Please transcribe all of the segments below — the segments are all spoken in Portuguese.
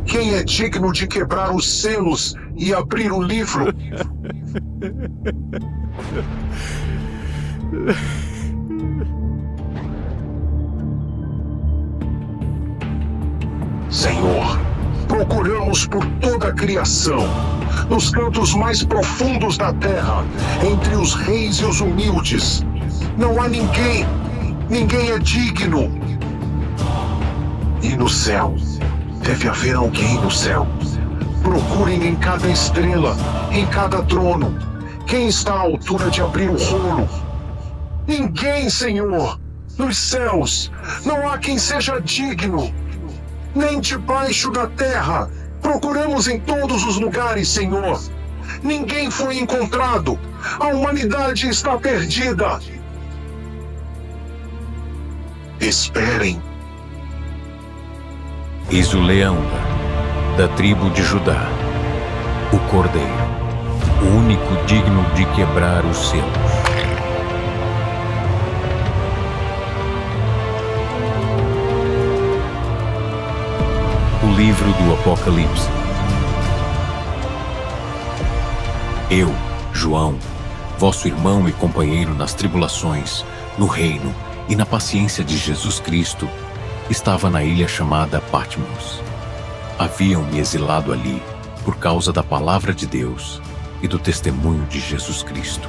Quem é digno de quebrar os selos e abrir o livro? Senhor, procuramos por toda a criação, nos cantos mais profundos da terra, entre os reis e os humildes. Não há ninguém é digno. E no céu, deve haver alguém no céu. Procurem em cada estrela, em cada trono. Quem está à altura de abrir o rolo? Ninguém, Senhor. Nos céus, não há quem seja digno. Nem debaixo da terra. Procuramos em todos os lugares, Senhor. Ninguém foi encontrado. A humanidade está perdida. Esperem. Eis o leão da tribo de Judá, o cordeiro, o único digno de quebrar os selos. O livro do Apocalipse. Eu, João, vosso irmão e companheiro nas tribulações, no reino e na paciência de Jesus Cristo, estava na ilha chamada Patmos. Haviam-me exilado ali por causa da palavra de Deus e do testemunho de Jesus Cristo.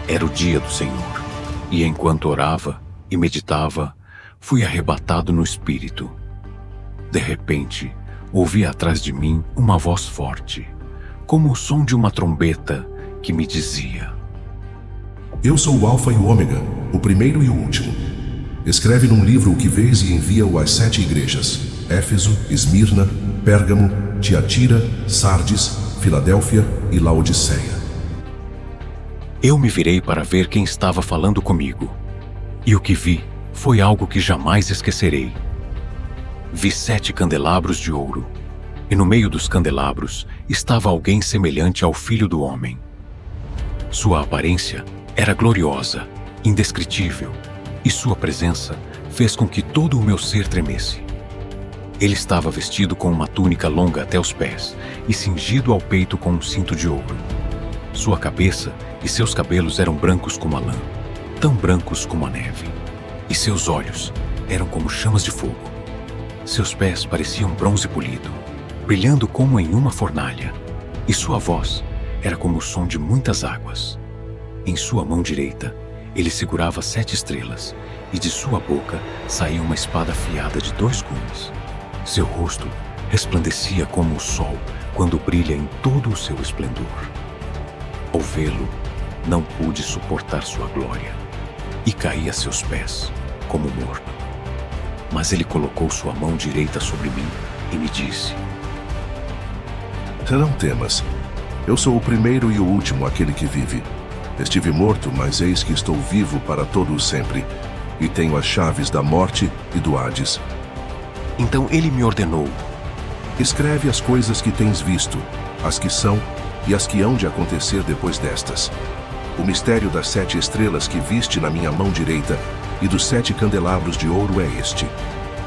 Era o dia do Senhor, e enquanto orava e meditava, fui arrebatado no espírito. De repente, ouvi atrás de mim uma voz forte, como o som de uma trombeta, que me dizia: Eu sou o Alfa e o Ômega, o primeiro e o último. Escreve num livro o que vês e envia-o às 7 igrejas: Éfeso, Esmirna, Pérgamo, Tiatira, Sardes, Filadélfia e Laodiceia. Eu me virei para ver quem estava falando comigo, e o que vi foi algo que jamais esquecerei. Vi 7 candelabros de ouro, e no meio dos candelabros estava alguém semelhante ao Filho do Homem. Sua aparência era gloriosa, indescritível, e sua presença fez com que todo o meu ser tremesse. Ele estava vestido com uma túnica longa até os pés e cingido ao peito com um cinto de ouro. Sua cabeça e seus cabelos eram brancos como a lã, tão brancos como a neve, e seus olhos eram como chamas de fogo. Seus pés pareciam bronze polido, brilhando como em uma fornalha, e sua voz era como o som de muitas águas. Em sua mão direita, ele segurava 7 estrelas, e de sua boca saía uma espada afiada de 2 gumes. Seu rosto resplandecia como o sol quando brilha em todo o seu esplendor. Ao vê-lo, não pude suportar sua glória, e caí a seus pés, como morto. Mas ele colocou sua mão direita sobre mim e me disse: Não temas. Eu sou o primeiro e o último, aquele que vive. Estive morto, mas eis que estou vivo para todo o sempre, e tenho as chaves da morte e do Hades. Então ele me ordenou: Escreve as coisas que tens visto, as que são e as que hão de acontecer depois destas. O mistério das 7 estrelas que viste na minha mão direita e dos 7 candelabros de ouro é este.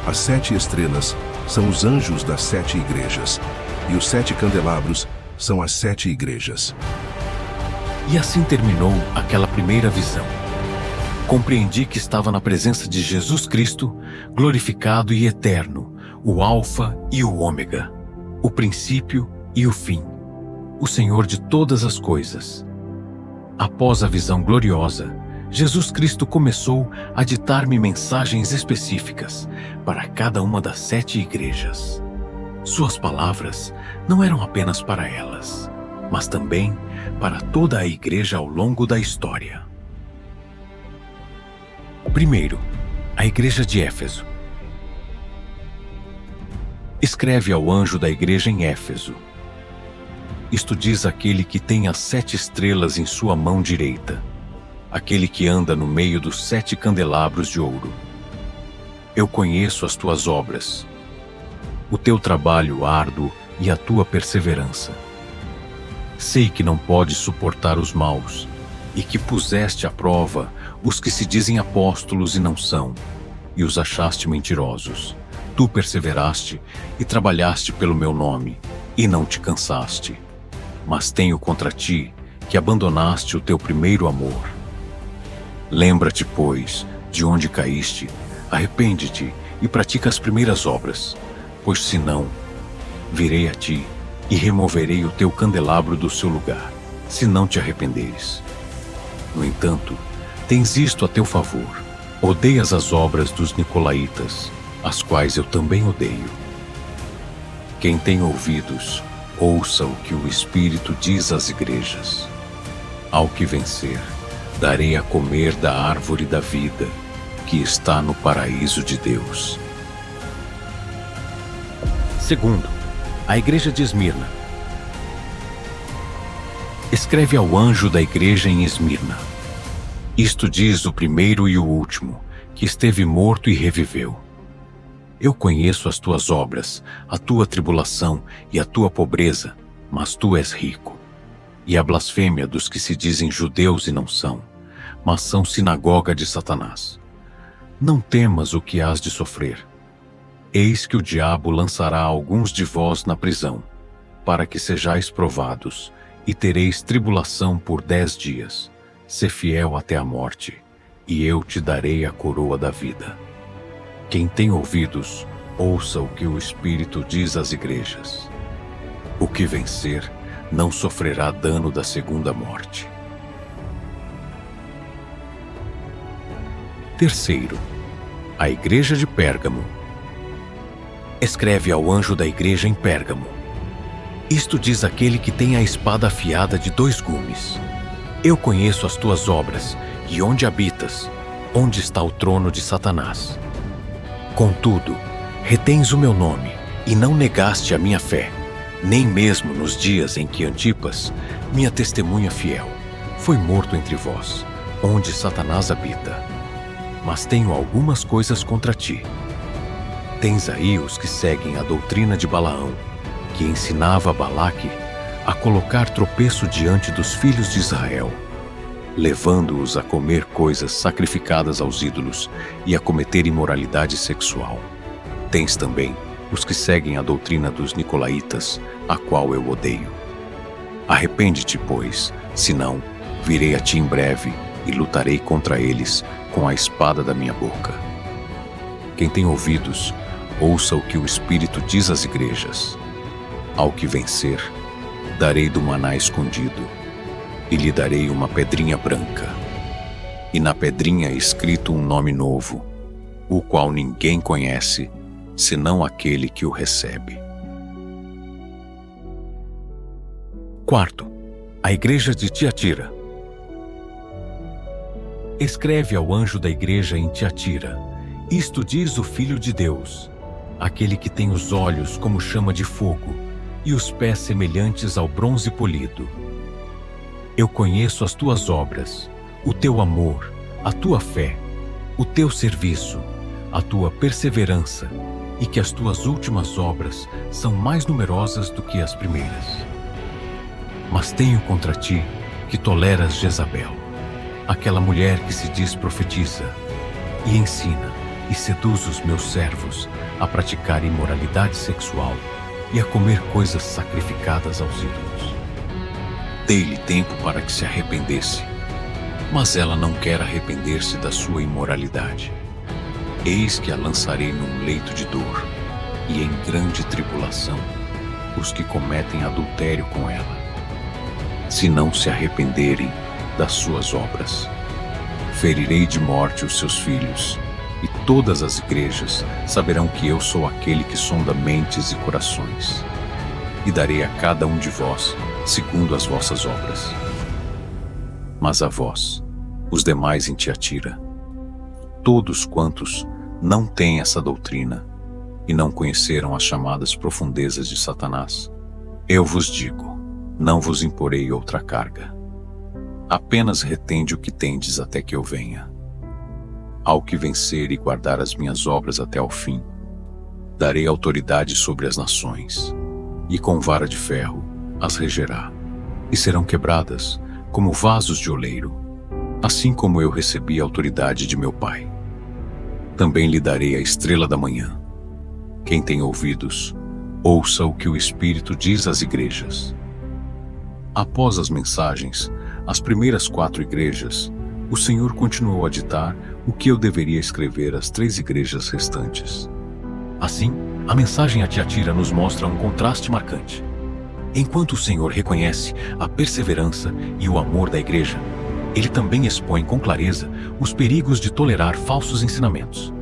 As 7 estrelas são os anjos das 7 igrejas, e os 7 candelabros são as 7 igrejas. E assim terminou aquela primeira visão. Compreendi que estava na presença de Jesus Cristo, glorificado e eterno, o Alfa e o Ômega, o princípio e o fim, o Senhor de todas as coisas. Após a visão gloriosa, Jesus Cristo começou a ditar-me mensagens específicas para cada uma das 7 igrejas. Suas palavras não eram apenas para elas, mas também para toda a igreja ao longo da história. Primeiro, a igreja de Éfeso. Escreve ao anjo da igreja em Éfeso: Isto diz aquele que tem as 7 estrelas em sua mão direita, aquele que anda no meio dos 7 candelabros de ouro. Eu conheço as tuas obras, o teu trabalho árduo e a tua perseverança. Sei que não podes suportar os maus, e que puseste à prova os que se dizem apóstolos e não são, e os achaste mentirosos, Tu perseveraste e trabalhaste pelo meu nome, e não te cansaste. Mas tenho contra ti que abandonaste o teu primeiro amor. Lembra-te, pois, de onde caíste, arrepende-te e pratica as primeiras obras, pois senão, virei a ti e removerei o teu candelabro do seu lugar, se não te arrependeres. No entanto, tens isto a teu favor: odeias as obras dos nicolaítas, as quais eu também odeio. Quem tem ouvidos, ouça o que o Espírito diz às igrejas. Ao que vencer, darei a comer da árvore da vida, que está no paraíso de Deus. Segundo, a igreja de Esmirna. Escreve ao anjo da igreja em Esmirna: isto diz o primeiro e o último, que esteve morto e reviveu. Eu conheço as tuas obras, a tua tribulação e a tua pobreza, mas tu és rico. E a blasfêmia dos que se dizem judeus e não são, mas são sinagoga de Satanás. Não temas o que hás de sofrer. Eis que o diabo lançará alguns de vós na prisão, para que sejais provados, e tereis tribulação por 10 dias. Sê fiel até a morte, e eu te darei a coroa da vida. Quem tem ouvidos, ouça o que o Espírito diz às igrejas. O que vencer não sofrerá dano da segunda morte. Terceiro, a igreja de Pérgamo. Escreve ao anjo da igreja em Pérgamo: isto diz aquele que tem a espada afiada de 2 gumes. Eu conheço as tuas obras, e onde habitas, onde está o trono de Satanás. Contudo, retens o meu nome, e não negaste a minha fé, nem mesmo nos dias em que Antipas, minha testemunha fiel, foi morto entre vós, onde Satanás habita. Mas tenho algumas coisas contra ti. Tens aí os que seguem a doutrina de Balaão, que ensinava a Balaque a colocar tropeço diante dos filhos de Israel, levando-os a comer coisas sacrificadas aos ídolos e a cometer imoralidade sexual. Tens também os que seguem a doutrina dos nicolaítas, a qual eu odeio. Arrepende-te, pois, senão virei a ti em breve e lutarei contra eles com a espada da minha boca. Quem tem ouvidos, ouça o que o Espírito diz às igrejas. Ao que vencer, darei do maná escondido, e lhe darei uma pedrinha branca, e na pedrinha escrito um nome novo, o qual ninguém conhece, senão aquele que o recebe. Quarto, a igreja de Tiatira. Escreve ao anjo da igreja em Tiatira: isto diz o Filho de Deus, aquele que tem os olhos como chama de fogo e os pés semelhantes ao bronze polido. Eu conheço as tuas obras, o teu amor, a tua fé, o teu serviço, a tua perseverança, e que as tuas últimas obras são mais numerosas do que as primeiras. Mas tenho contra ti que toleras Jezabel, aquela mulher que se diz profetiza, e ensina e seduz os meus servos a praticar imoralidade sexual e a comer coisas sacrificadas aos ídolos. Dei-lhe tempo para que se arrependesse, mas ela não quer arrepender-se da sua imoralidade. Eis que a lançarei num leito de dor, e em grande tribulação, os que cometem adultério com ela, se não se arrependerem das suas obras. Ferirei de morte os seus filhos, e todas as igrejas saberão que eu sou aquele que sonda mentes e corações, e darei a cada um de vós segundo as vossas obras. Mas a vós, os demais em Tiatira, todos quantos não têm essa doutrina e não conheceram as chamadas profundezas de Satanás, eu vos digo, não vos imporei outra carga. Apenas retende o que tendes até que eu venha. Ao que vencer e guardar as minhas obras até ao fim, darei autoridade sobre as nações, e com vara de ferro as regerá, e serão quebradas como vasos de oleiro, assim como eu recebi a autoridade de meu Pai. Também lhe darei a estrela da manhã. Quem tem ouvidos, ouça o que o Espírito diz às igrejas. Após as mensagens, às primeiras 4 igrejas, o Senhor continuou a ditar o que eu deveria escrever às 3 igrejas restantes. Assim, a mensagem a Tiatira nos mostra um contraste marcante. Enquanto o Senhor reconhece a perseverança e o amor da igreja, ele também expõe com clareza os perigos de tolerar falsos ensinamentos.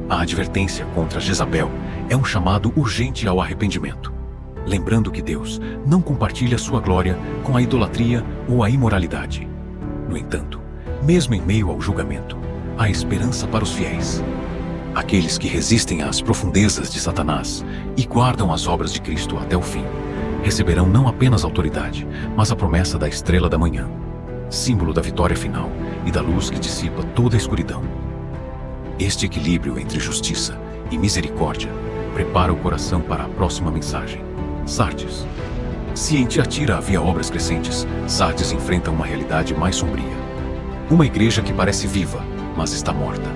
A advertência contra Jezabel é um chamado urgente ao arrependimento, lembrando que Deus não compartilha sua glória com a idolatria ou a imoralidade. No entanto, mesmo em meio ao julgamento, há esperança para os fiéis. Aqueles que resistem às profundezas de Satanás e guardam as obras de Cristo até o fim, receberão não apenas autoridade, mas a promessa da estrela da manhã, símbolo da vitória final e da luz que dissipa toda a escuridão. Este equilíbrio entre justiça e misericórdia prepara o coração para a próxima mensagem. Sardes. Se em Tiatira havia obras crescentes, Sardes enfrenta uma realidade mais sombria. Uma igreja que parece viva, mas está morta.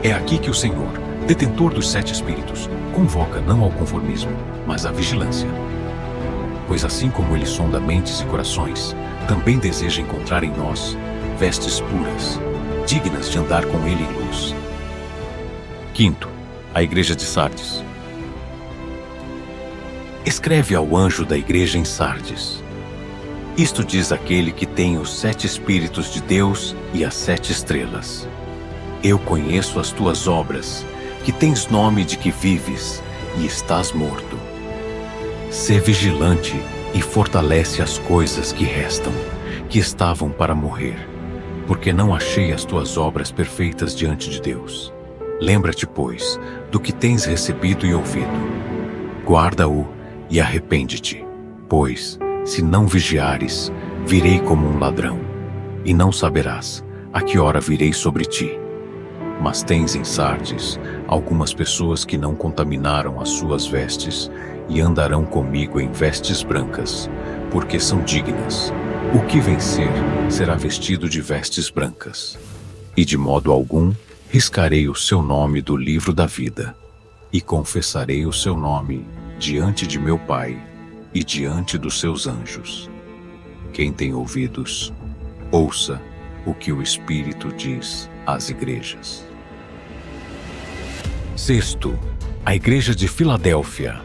É aqui que o Senhor, detentor dos 7 espíritos, convoca não ao conformismo, mas à vigilância. Pois assim como ele sonda mentes e corações, também deseja encontrar em nós vestes puras, dignas de andar com ele em luz. 5. A Igreja de Sardes. Escreve ao anjo da igreja em Sardes. Isto diz aquele que tem os 7 Espíritos de Deus e as 7 estrelas. Eu conheço as tuas obras, que tens nome de que vives e estás morto. Sê vigilante e fortalece as coisas que restam, que estavam para morrer, porque não achei as tuas obras perfeitas diante de Deus. Lembra-te, pois, do que tens recebido e ouvido. Guarda-o e arrepende-te, pois, se não vigiares, virei como um ladrão, e não saberás a que hora virei sobre ti. Mas tens em Sardes algumas pessoas que não contaminaram as suas vestes e andarão comigo em vestes brancas, porque são dignas. O que vencer será vestido de vestes brancas. E de modo algum riscarei o seu nome do livro da vida, e confessarei o seu nome diante de meu Pai e diante dos seus anjos. Quem tem ouvidos, ouça o que o Espírito diz às igrejas. 6. A Igreja de Filadélfia.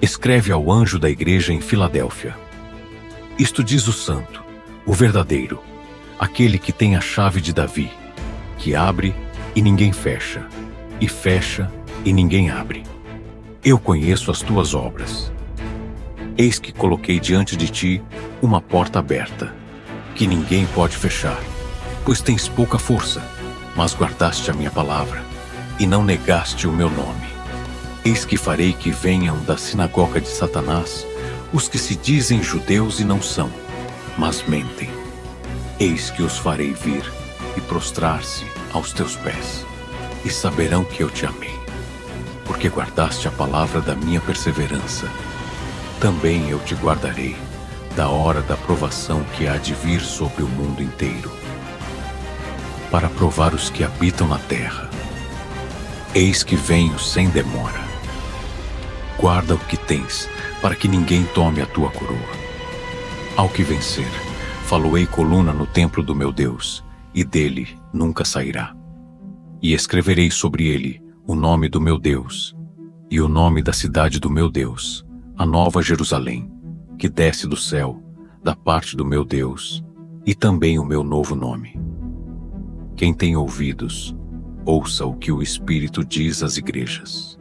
Escreve ao anjo da igreja em Filadélfia. Isto diz o santo, o verdadeiro, aquele que tem a chave de Davi, que abre e ninguém fecha, e fecha e ninguém abre. Eu conheço as tuas obras. Eis que coloquei diante de ti uma porta aberta, que ninguém pode fechar, pois tens pouca força, mas guardaste a minha palavra, e não negaste o meu nome. Eis que farei que venham da sinagoga de Satanás os que se dizem judeus e não são, mas mentem. Eis que os farei vir e prostrar-se aos teus pés, e saberão que eu te amei, porque guardaste a palavra da minha perseverança. Também eu te guardarei da hora da provação que há de vir sobre o mundo inteiro, para provar os que habitam na terra. Eis que venho sem demora. Guarda o que tens, para que ninguém tome a tua coroa. Ao que vencer, faloei coluna no templo do meu Deus, e dele nunca sairá. E escreverei sobre ele o nome do meu Deus, e o nome da cidade do meu Deus, a nova Jerusalém, que desce do céu, da parte do meu Deus, e também o meu novo nome. Quem tem ouvidos, ouça o que o Espírito diz às igrejas.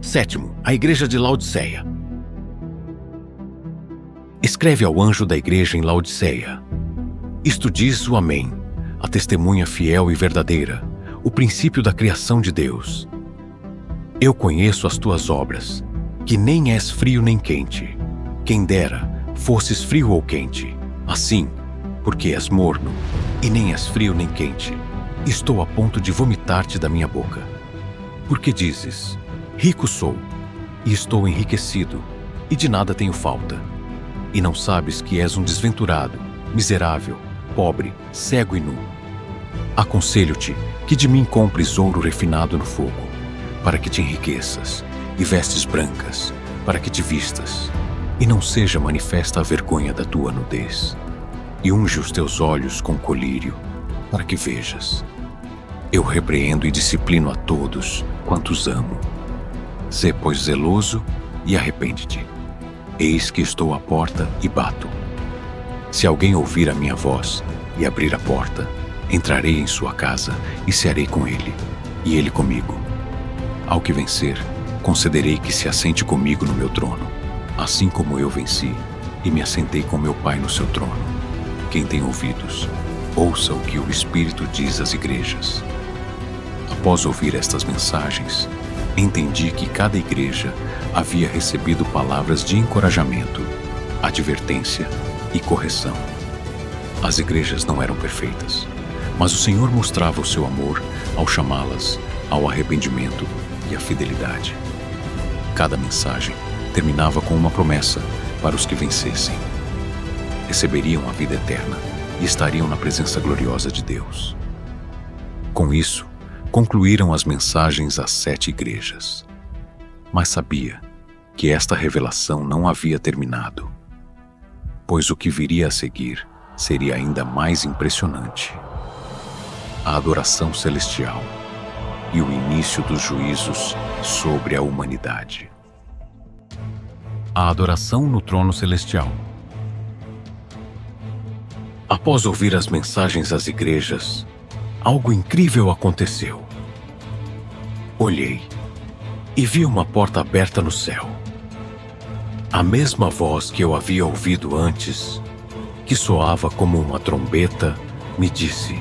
7. A Igreja de Laodiceia. Escreve ao anjo da igreja em Laodiceia. Isto diz o Amém, a testemunha fiel e verdadeira, o princípio da criação de Deus. Eu conheço as tuas obras, que nem és frio nem quente. Quem dera, fosses frio ou quente. Assim, porque és morno, e nem és frio nem quente, estou a ponto de vomitar-te da minha boca. Porque dizes, rico sou, e estou enriquecido, e de nada tenho falta. E não sabes que és um desventurado, miserável, pobre, cego e nu. Aconselho-te que de mim compres ouro refinado no fogo, para que te enriqueças, e vestes brancas, para que te vistas, e não seja manifesta a vergonha da tua nudez. E unge os teus olhos com colírio, para que vejas. Eu repreendo e disciplino a todos quantos amo. Sê, pois, zeloso e arrepende-te. Eis que estou à porta e bato. Se alguém ouvir a minha voz e abrir a porta, entrarei em sua casa e cearei com ele, e ele comigo. Ao que vencer, concederei que se assente comigo no meu trono, assim como eu venci e me assentei com meu Pai no seu trono. Quem tem ouvidos, ouça o que o Espírito diz às igrejas. Após ouvir estas mensagens, entendi que cada igreja havia recebido palavras de encorajamento, advertência e correção. As igrejas não eram perfeitas, mas o Senhor mostrava o seu amor ao chamá-las ao arrependimento e à fidelidade. Cada mensagem terminava com uma promessa para os que vencessem. Receberiam a vida eterna e estariam na presença gloriosa de Deus. Com isso, concluíram as mensagens às 7 igrejas. Mas sabia que esta revelação não havia terminado, pois o que viria a seguir seria ainda mais impressionante. A adoração celestial e o início dos juízos sobre a humanidade. A adoração no trono celestial. Após ouvir as mensagens às igrejas, algo incrível aconteceu. Olhei e vi uma porta aberta no céu. A mesma voz que eu havia ouvido antes, que soava como uma trombeta, me disse: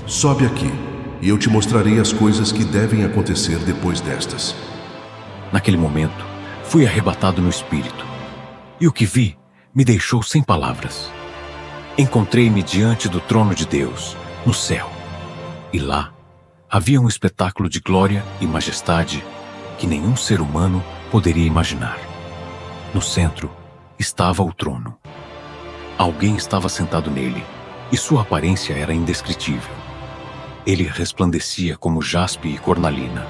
Sobe aqui, e eu te mostrarei as coisas que devem acontecer depois destas. Naquele momento, fui arrebatado no espírito, e o que vi me deixou sem palavras. Encontrei-me diante do trono de Deus, no céu, e lá havia um espetáculo de glória e majestade que nenhum ser humano poderia imaginar. No centro estava o trono. Alguém estava sentado nele, e sua aparência era indescritível. Ele resplandecia como jaspe e cornalina,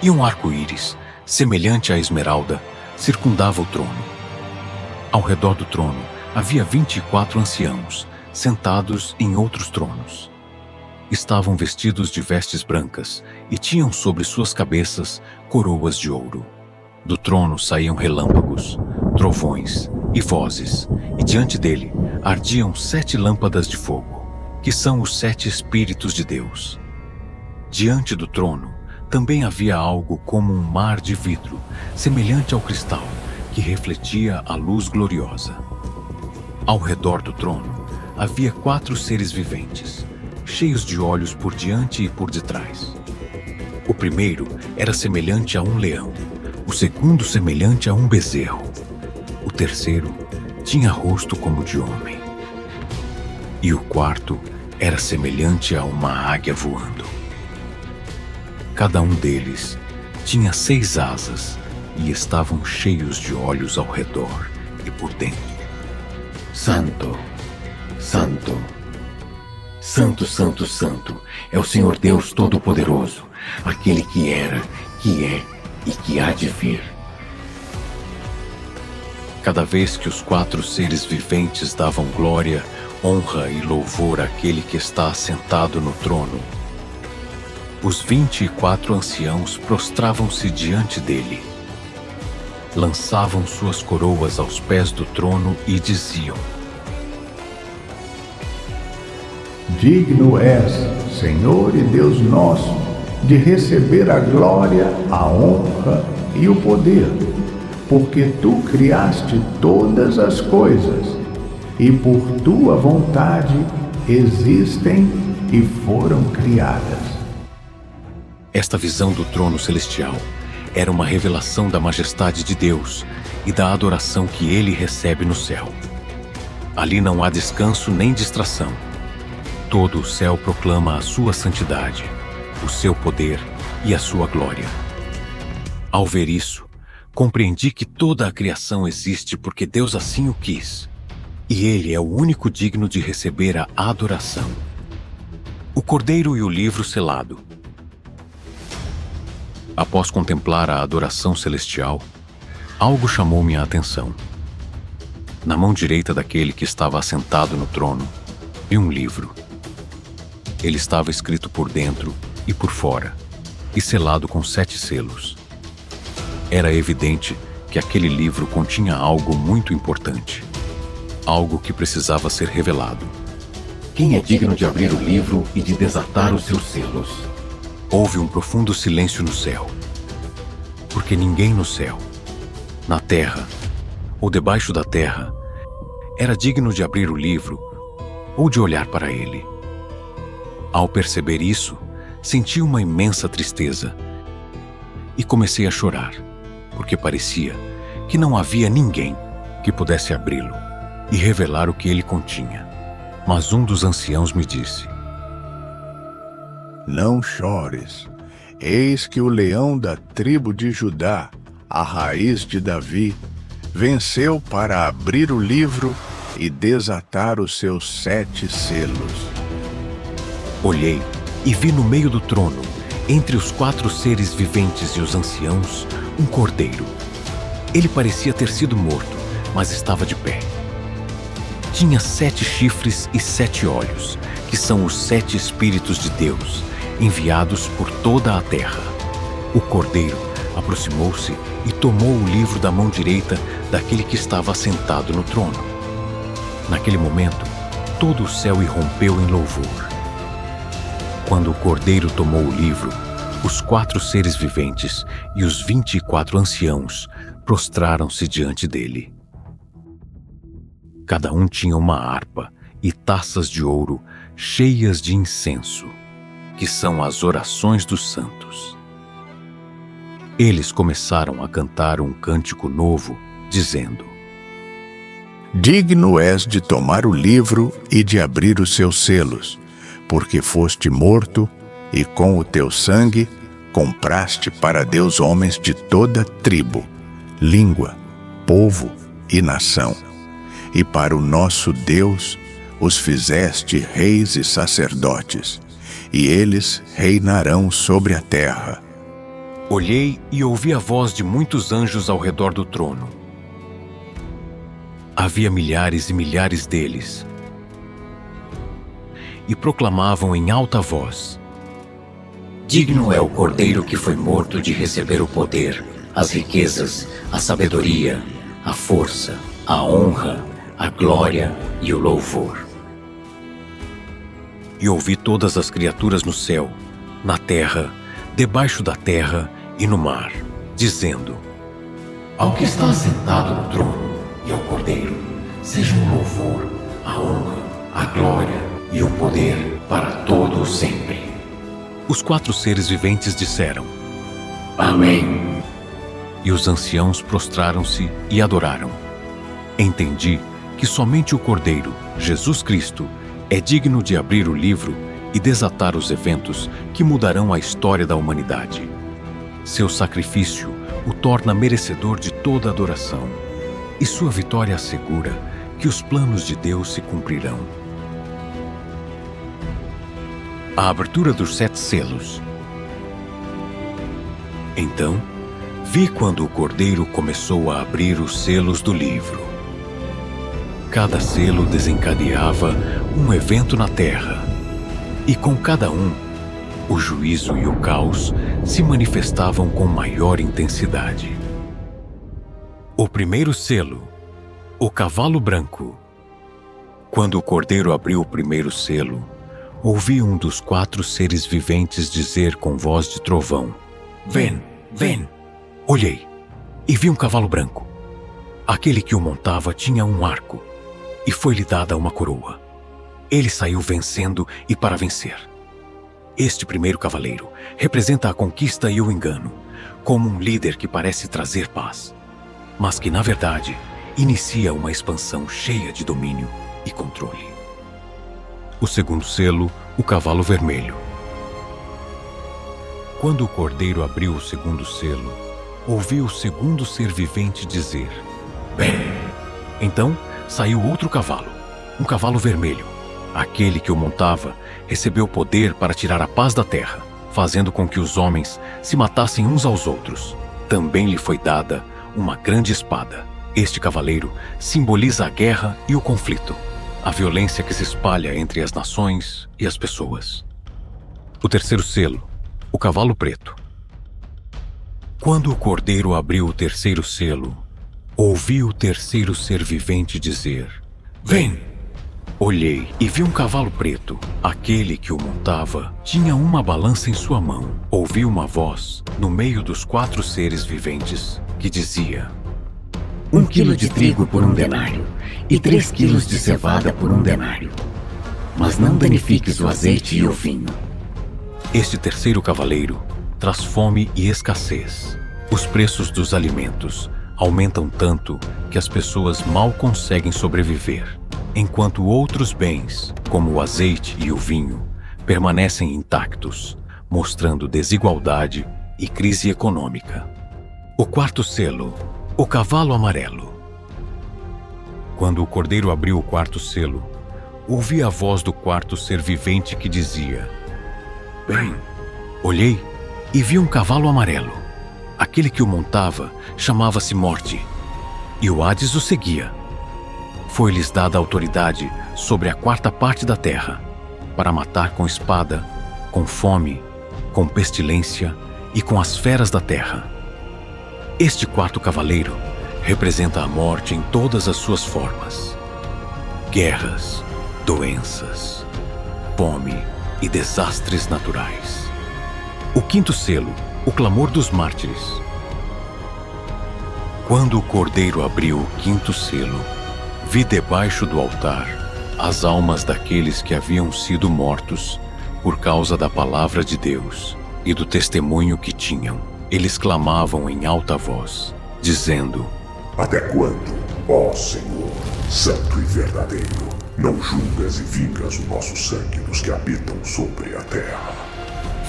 e um arco-íris, semelhante à esmeralda, circundava o trono. Ao redor do trono havia 24 anciãos, sentados em outros tronos. Estavam vestidos de vestes brancas e tinham sobre suas cabeças coroas de ouro. Do trono saíam relâmpagos, trovões e vozes, e diante dele ardiam 7 lâmpadas de fogo, que são os 7 Espíritos de Deus. Diante do trono também havia algo como um mar de vidro, semelhante ao cristal, que refletia a luz gloriosa. Ao redor do trono havia 4 seres viventes, cheios de olhos por diante e por detrás. O primeiro era semelhante a um leão, o segundo semelhante a um bezerro, o terceiro tinha rosto como de homem, e o quarto era semelhante a uma águia voando. Cada um deles tinha 6 asas e estavam cheios de olhos ao redor e por dentro. Santo, Santo, Santo, Santo, Santo é o Senhor Deus Todo-Poderoso, aquele que era, que é e que há de vir. Cada vez que os 4 seres viventes davam glória, honra e louvor àquele que está assentado no trono, os 24 anciãos prostravam-se diante dele, lançavam suas coroas aos pés do trono e diziam: Digno és, Senhor e Deus nosso, de receber a glória, a honra e o poder, porque tu criaste todas as coisas, e por tua vontade existem e foram criadas. Esta visão do trono celestial era uma revelação da majestade de Deus e da adoração que ele recebe no céu. Ali não há descanso nem distração. Todo o céu proclama a sua santidade, o seu poder e a sua glória. Ao ver isso, compreendi que toda a criação existe porque Deus assim o quis, e Ele é o único digno de receber a adoração. Cordeiro e o livro selado. Após contemplar a adoração celestial, algo chamou minha atenção. Na mão direita daquele que estava assentado no trono, vi um livro. Ele estava escrito por dentro e por fora, e selado com 7 selos. Era evidente que aquele livro continha algo muito importante, algo que precisava ser revelado. Quem é digno de abrir o livro e de desatar os seus selos? Houve um profundo silêncio no céu, porque ninguém no céu, na terra ou debaixo da terra era digno de abrir o livro ou de olhar para ele. Ao perceber isso, senti uma imensa tristeza e comecei a chorar, porque parecia que não havia ninguém que pudesse abri-lo e revelar o que ele continha. Mas um dos anciãos me disse: Não chores. Eis que o leão da tribo de Judá, a raiz de Davi, venceu para abrir o livro e desatar os seus 7 selos. Olhei e vi no meio do trono, entre os 4 seres viventes e os anciãos, um cordeiro. Ele parecia ter sido morto, mas estava de pé. Tinha 7 chifres e 7 olhos, que são os 7 Espíritos de Deus, enviados por toda a terra. O cordeiro aproximou-se e tomou o livro da mão direita daquele que estava assentado no trono. Naquele momento, todo o céu irrompeu em louvor. Quando o cordeiro tomou o livro, os 4 seres viventes e os 24 anciãos prostraram-se diante dele. Cada um tinha uma harpa e taças de ouro cheias de incenso, que são as orações dos santos. Eles começaram a cantar um cântico novo, dizendo: Digno és de tomar o livro e de abrir os seus selos, porque foste morto e com o teu sangue compraste para Deus homens de toda tribo, língua, povo e nação. E para o nosso Deus os fizeste reis e sacerdotes, e eles reinarão sobre a terra. Olhei e ouvi a voz de muitos anjos ao redor do trono. Havia milhares e milhares deles, e proclamavam em alta voz: Digno é o cordeiro que foi morto de receber o poder, as riquezas, a sabedoria, a força, a honra, a glória e o louvor. E ouvi todas as criaturas no céu, na terra, debaixo da terra e no mar, dizendo: Ao que está assentado no trono e ao cordeiro, seja o louvor, a honra, a glória e o poder para todo o sempre. Os 4 seres viventes disseram: Amém. E os anciãos prostraram-se e adoraram. Entendi que somente o Cordeiro, Jesus Cristo, é digno de abrir o livro e desatar os eventos que mudarão a história da humanidade. Seu sacrifício o torna merecedor de toda adoração, e sua vitória assegura que os planos de Deus se cumprirão. A abertura dos 7 selos. Então, vi quando o Cordeiro começou a abrir os selos do livro. Cada selo desencadeava um evento na terra, e com cada um, o juízo e o caos se manifestavam com maior intensidade. O primeiro selo, o cavalo branco. Quando o Cordeiro abriu o primeiro selo, ouvi um dos 4 seres viventes dizer com voz de trovão: Vem, vem! Olhei e vi um cavalo branco. Aquele que o montava tinha um arco, e foi-lhe dada uma coroa. Ele saiu vencendo e para vencer. Este primeiro cavaleiro representa a conquista e o engano, como um líder que parece trazer paz, mas que, na verdade, inicia uma expansão cheia de domínio e controle. O segundo selo, o cavalo vermelho. Quando o Cordeiro abriu o segundo selo, ouvi o segundo ser vivente dizer: Bem. Então saiu outro cavalo, um cavalo vermelho, Aquele que o montava recebeu poder para tirar a paz da terra, fazendo com que os homens se matassem uns aos outros. Também lhe foi dada uma grande espada. Este cavaleiro simboliza a guerra e o conflito, a violência que se espalha entre as nações e as pessoas. O terceiro selo, o cavalo preto. Quando o cordeiro abriu o terceiro selo, ouvi o terceiro ser vivente dizer: "Vem!" Olhei e vi um cavalo preto. Aquele que o montava tinha uma balança em sua mão. Ouvi uma voz no meio dos 4 seres viventes que dizia: 1 quilo de trigo por 1 denário, e 3 quilos de cevada por 1 denário. Mas não danifiques o azeite e o vinho. Este terceiro cavaleiro traz fome e escassez. Os preços dos alimentos aumentam tanto que as pessoas mal conseguem sobreviver, enquanto outros bens, como o azeite e o vinho, permanecem intactos, mostrando desigualdade e crise econômica. O quarto selo, o cavalo amarelo. Quando o cordeiro abriu o quarto selo, ouvi a voz do quarto ser vivente que dizia: "Vem!" Olhei e vi um cavalo amarelo. Aquele que o montava chamava-se Morte, e o Hades o seguia. Foi-lhes dada autoridade sobre a 4ª parte da terra, para matar com espada, com fome, com pestilência e com as feras da terra. Este quarto cavaleiro representa a morte em todas as suas formas: guerras, doenças, fome e desastres naturais. O quinto selo, o clamor dos mártires. Quando o cordeiro abriu o quinto selo, vi debaixo do altar as almas daqueles que haviam sido mortos por causa da palavra de Deus e do testemunho que tinham. Eles clamavam em alta voz, dizendo: Até quando, ó Senhor, santo e verdadeiro, não julgas e vingas o nosso sangue dos que habitam sobre a terra?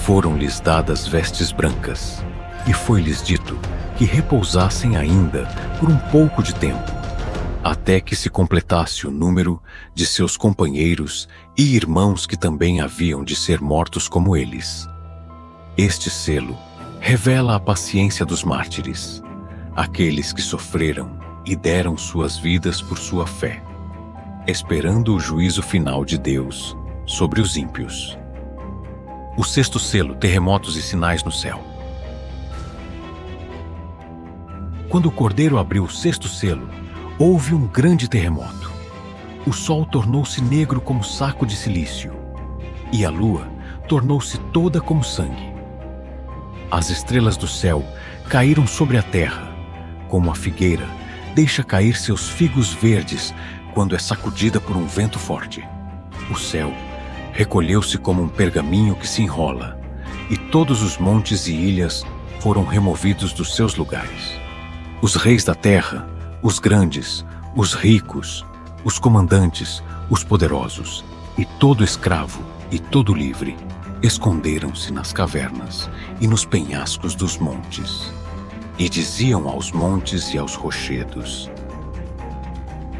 Foram-lhes dadas vestes brancas, e foi-lhes dito que repousassem ainda por um pouco de tempo, até que se completasse o número de seus companheiros e irmãos que também haviam de ser mortos como eles. Este selo revela a paciência dos mártires, aqueles que sofreram e deram suas vidas por sua fé, esperando o juízo final de Deus sobre os ímpios. O sexto selo, terremotos e sinais no céu. Quando o cordeiro abriu o sexto selo, houve um grande terremoto. O sol tornou-se negro como saco de silício, e a lua tornou-se toda como sangue. As estrelas do céu caíram sobre a terra, como a figueira deixa cair seus figos verdes quando é sacudida por um vento forte. O céu recolheu-se como um pergaminho que se enrola, e todos os montes e ilhas foram removidos dos seus lugares. Os reis da terra, os grandes, os ricos, os comandantes, os poderosos, e todo escravo e todo livre, esconderam-se nas cavernas e nos penhascos dos montes, e diziam aos montes e aos rochedos: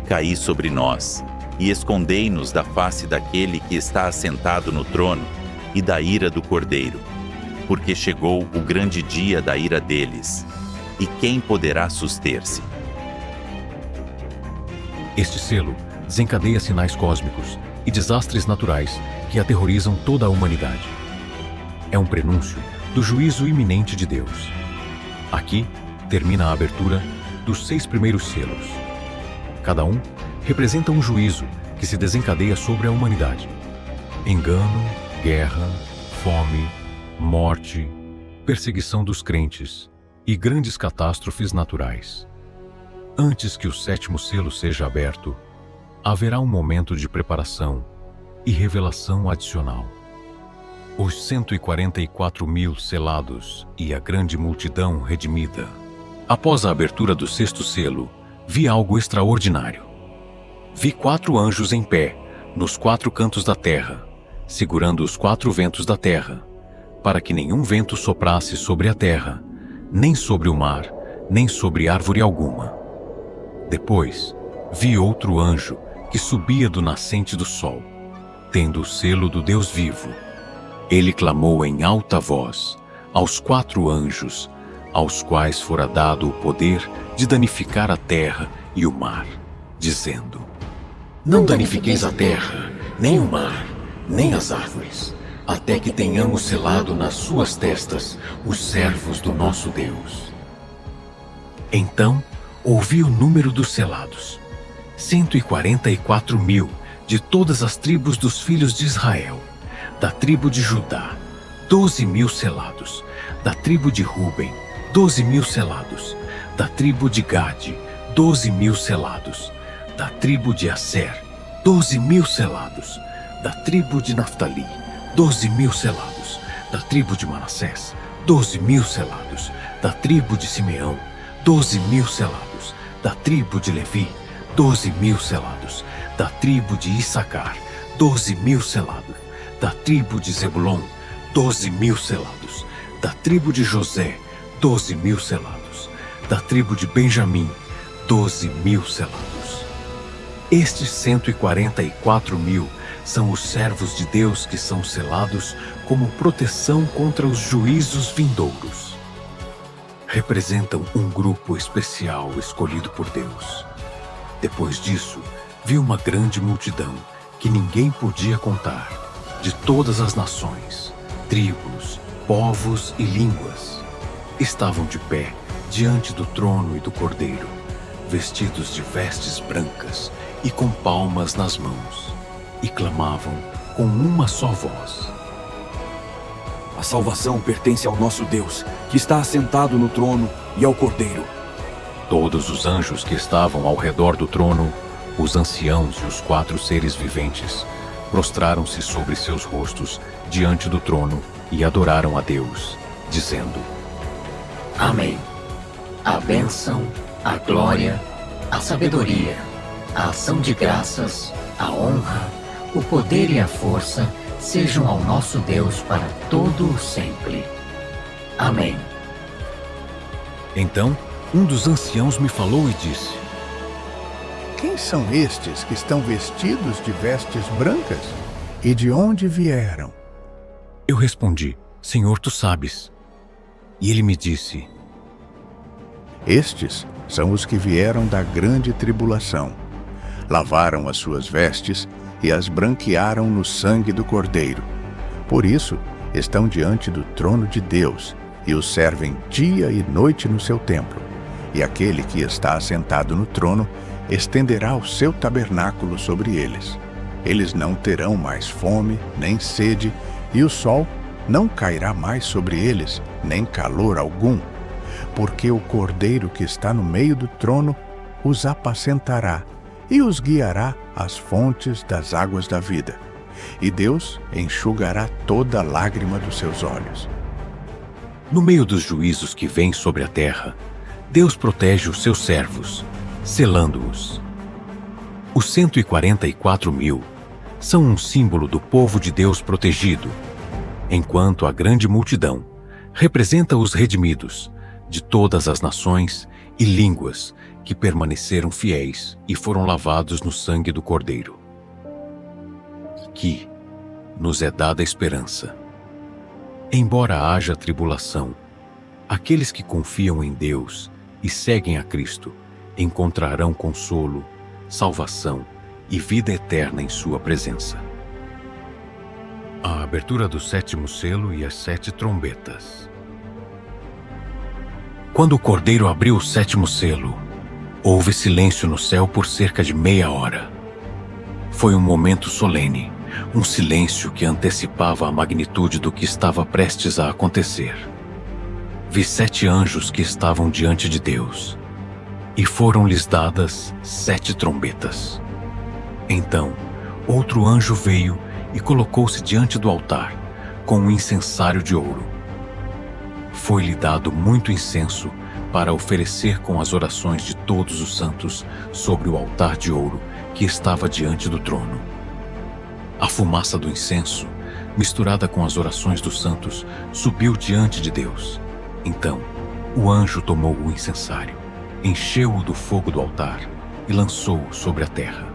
Caí sobre nós, e escondei-nos da face daquele que está assentado no trono e da ira do Cordeiro, porque chegou o grande dia da ira deles, e quem poderá suster-se? Este selo desencadeia sinais cósmicos e desastres naturais que aterrorizam toda a humanidade. É um prenúncio do juízo iminente de Deus. Aqui termina a abertura dos 6 primeiros selos. Cada um representa um juízo que se desencadeia sobre a humanidade. Engano, guerra, fome, morte, perseguição dos crentes e grandes catástrofes naturais. Antes que o 7º selo seja aberto, haverá um momento de preparação e revelação adicional. Os 144.000 selados e a grande multidão redimida. Após a abertura do 6º selo, vi algo extraordinário. Vi 4 anjos em pé, nos 4 cantos da terra, segurando os 4 ventos da terra, para que nenhum vento soprasse sobre a terra, nem sobre o mar, nem sobre árvore alguma. Depois, vi outro anjo que subia do nascente do sol. tendo o selo do Deus vivo. Ele clamou em alta voz aos 4 anjos, aos quais fora dado o poder de danificar a terra e o mar, dizendo: Não danifiqueis a terra, nem o mar, nem as árvores, até que tenhamos selado nas suas testas os servos do nosso Deus. Então ouvi o número dos selados: 144.000 de todas as tribos dos filhos de Israel. Da tribo de Judá, 12.000 selados. Da tribo de Ruben, 12.000 selados. Da tribo de Gade, 12.000 selados. Da tribo de Asser, 12.000 selados. Da tribo de Naftali, 12.000 selados. Da tribo de Manassés, 12.000 selados. Da tribo de Simeão, 12.000 selados. Da tribo de Levi, 12.000 selados. Da tribo de Issacar, 12.000 selados. Da tribo de Zebulon, 12.000 selados. Da tribo de José, 12.000 selados. Da tribo de Benjamim, 12.000 selados. Estes 144.000 são os servos de Deus que são selados como proteção contra os juízos vindouros. Representam um grupo especial escolhido por Deus. Depois disso, vi uma grande multidão que ninguém podia contar, de todas as nações, tribos, povos e línguas. Estavam de pé diante do trono e do Cordeiro, vestidos de vestes brancas e com palmas nas mãos, e clamavam com uma só voz: A salvação pertence ao nosso Deus, que está assentado no trono, e ao Cordeiro. Todos os anjos que estavam ao redor do trono, os anciãos e os 4 seres viventes, prostraram-se sobre seus rostos diante do trono e adoraram a Deus, dizendo: Amém. A bênção, a glória, a sabedoria, a ação de graças, a honra, o poder e a força sejam ao nosso Deus para todo o sempre. Amém. Então, um dos anciãos me falou e disse: Quem são estes que estão vestidos de vestes brancas? E de onde vieram? Eu respondi: Senhor, tu sabes. E ele me disse: Estes são os que vieram da grande tribulação. Lavaram as suas vestes e as branquearam no sangue do Cordeiro. Por isso, estão diante do trono de Deus e o servem dia e noite no seu templo. E aquele que está assentado no trono estenderá o seu tabernáculo sobre eles. Eles não terão mais fome, nem sede, e o sol não cairá mais sobre eles, nem calor algum, porque o Cordeiro que está no meio do trono os apacentará e os guiará às fontes das águas da vida. E Deus enxugará toda lágrima dos seus olhos. No meio dos juízos que vêm sobre a terra, Deus protege os seus servos, selando-os. Os 144.000 são um símbolo do povo de Deus protegido, enquanto a grande multidão representa os redimidos de todas as nações e línguas que permaneceram fiéis e foram lavados no sangue do Cordeiro. Que nos é dada esperança. Embora haja tribulação, aqueles que confiam em Deus e seguem a Cristo encontrarão consolo, salvação e vida eterna em sua presença. A abertura do 7º selo e as 7 trombetas. Quando o Cordeiro abriu o 7º selo, houve silêncio no céu por cerca de meia hora. Foi um momento solene, um silêncio que antecipava a magnitude do que estava prestes a acontecer. Vi 7 anjos que estavam diante de Deus, e foram-lhes dadas 7 trombetas. Então, outro anjo veio e colocou-se diante do altar, com um incensário de ouro. Foi-lhe dado muito incenso para oferecer com as orações de todos os santos sobre o altar de ouro que estava diante do trono. A fumaça do incenso, misturada com as orações dos santos, subiu diante de Deus. Então, o anjo tomou o incensário, encheu-o do fogo do altar e lançou-o sobre a terra.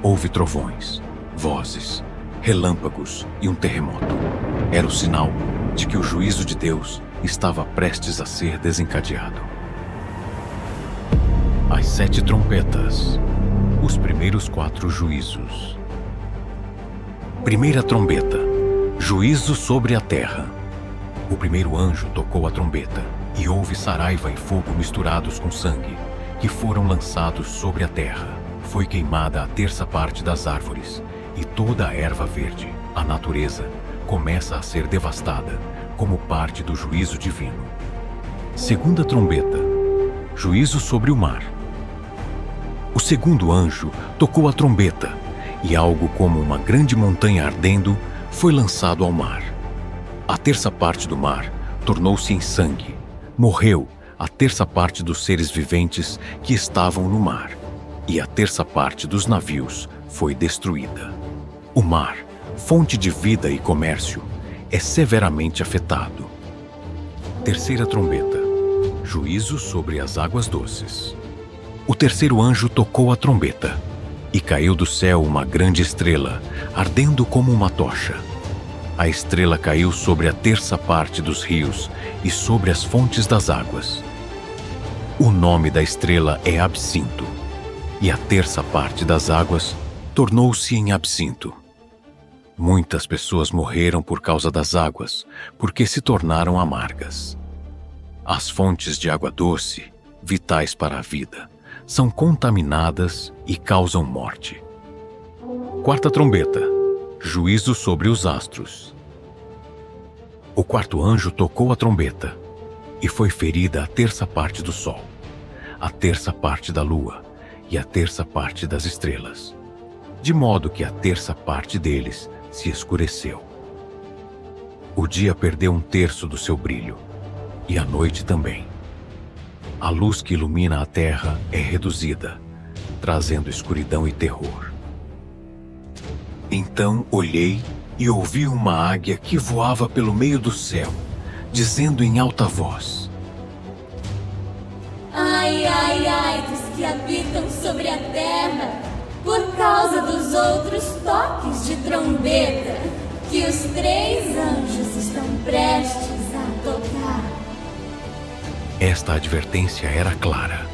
Houve trovões, vozes, relâmpagos e um terremoto. Era o sinal de que o juízo de Deus estava prestes a ser desencadeado. As 7 trombetas. Os primeiros 4 juízos. Primeira trombeta. Juízo sobre a terra. O primeiro anjo tocou a trombeta, e houve saraiva e fogo misturados com sangue, que foram lançados sobre a terra. Foi queimada a terça parte das árvores, e toda a erva verde, a natureza, começa a ser devastada, como parte do juízo divino. Segunda trombeta. Juízo sobre o mar. O segundo anjo tocou a trombeta, e algo como uma grande montanha ardendo foi lançado ao mar. A terça parte do mar tornou-se em sangue. Morreu a terça parte dos seres viventes que estavam no mar, e a terça parte dos navios foi destruída. O mar, fonte de vida e comércio, é severamente afetado. Terceira trombeta. Juízo sobre as águas doces. O terceiro anjo tocou a trombeta, e caiu do céu uma grande estrela, ardendo como uma tocha. A estrela caiu sobre a terça parte dos rios e sobre as fontes das águas. O nome da estrela é Absinto, e a terça parte das águas tornou-se em absinto. Muitas pessoas morreram por causa das águas, porque se tornaram amargas. As fontes de água doce, vitais para a vida, são contaminadas e causam morte. Quarta trombeta. Juízo sobre os astros. O quarto anjo tocou a trombeta, e foi ferida a terça parte do sol, a terça parte da lua e a terça parte das estrelas, de modo que a terça parte deles se escureceu. O dia perdeu um terço do seu brilho, e a noite também. A luz que ilumina a terra é reduzida, trazendo escuridão e terror. Então olhei e ouvi uma águia que voava pelo meio do céu, dizendo em alta voz: Ai, ai, ai dos que habitam sobre a terra, por causa dos outros toques de trombeta que os 3 anjos estão prestes a tocar. Esta advertência era clara.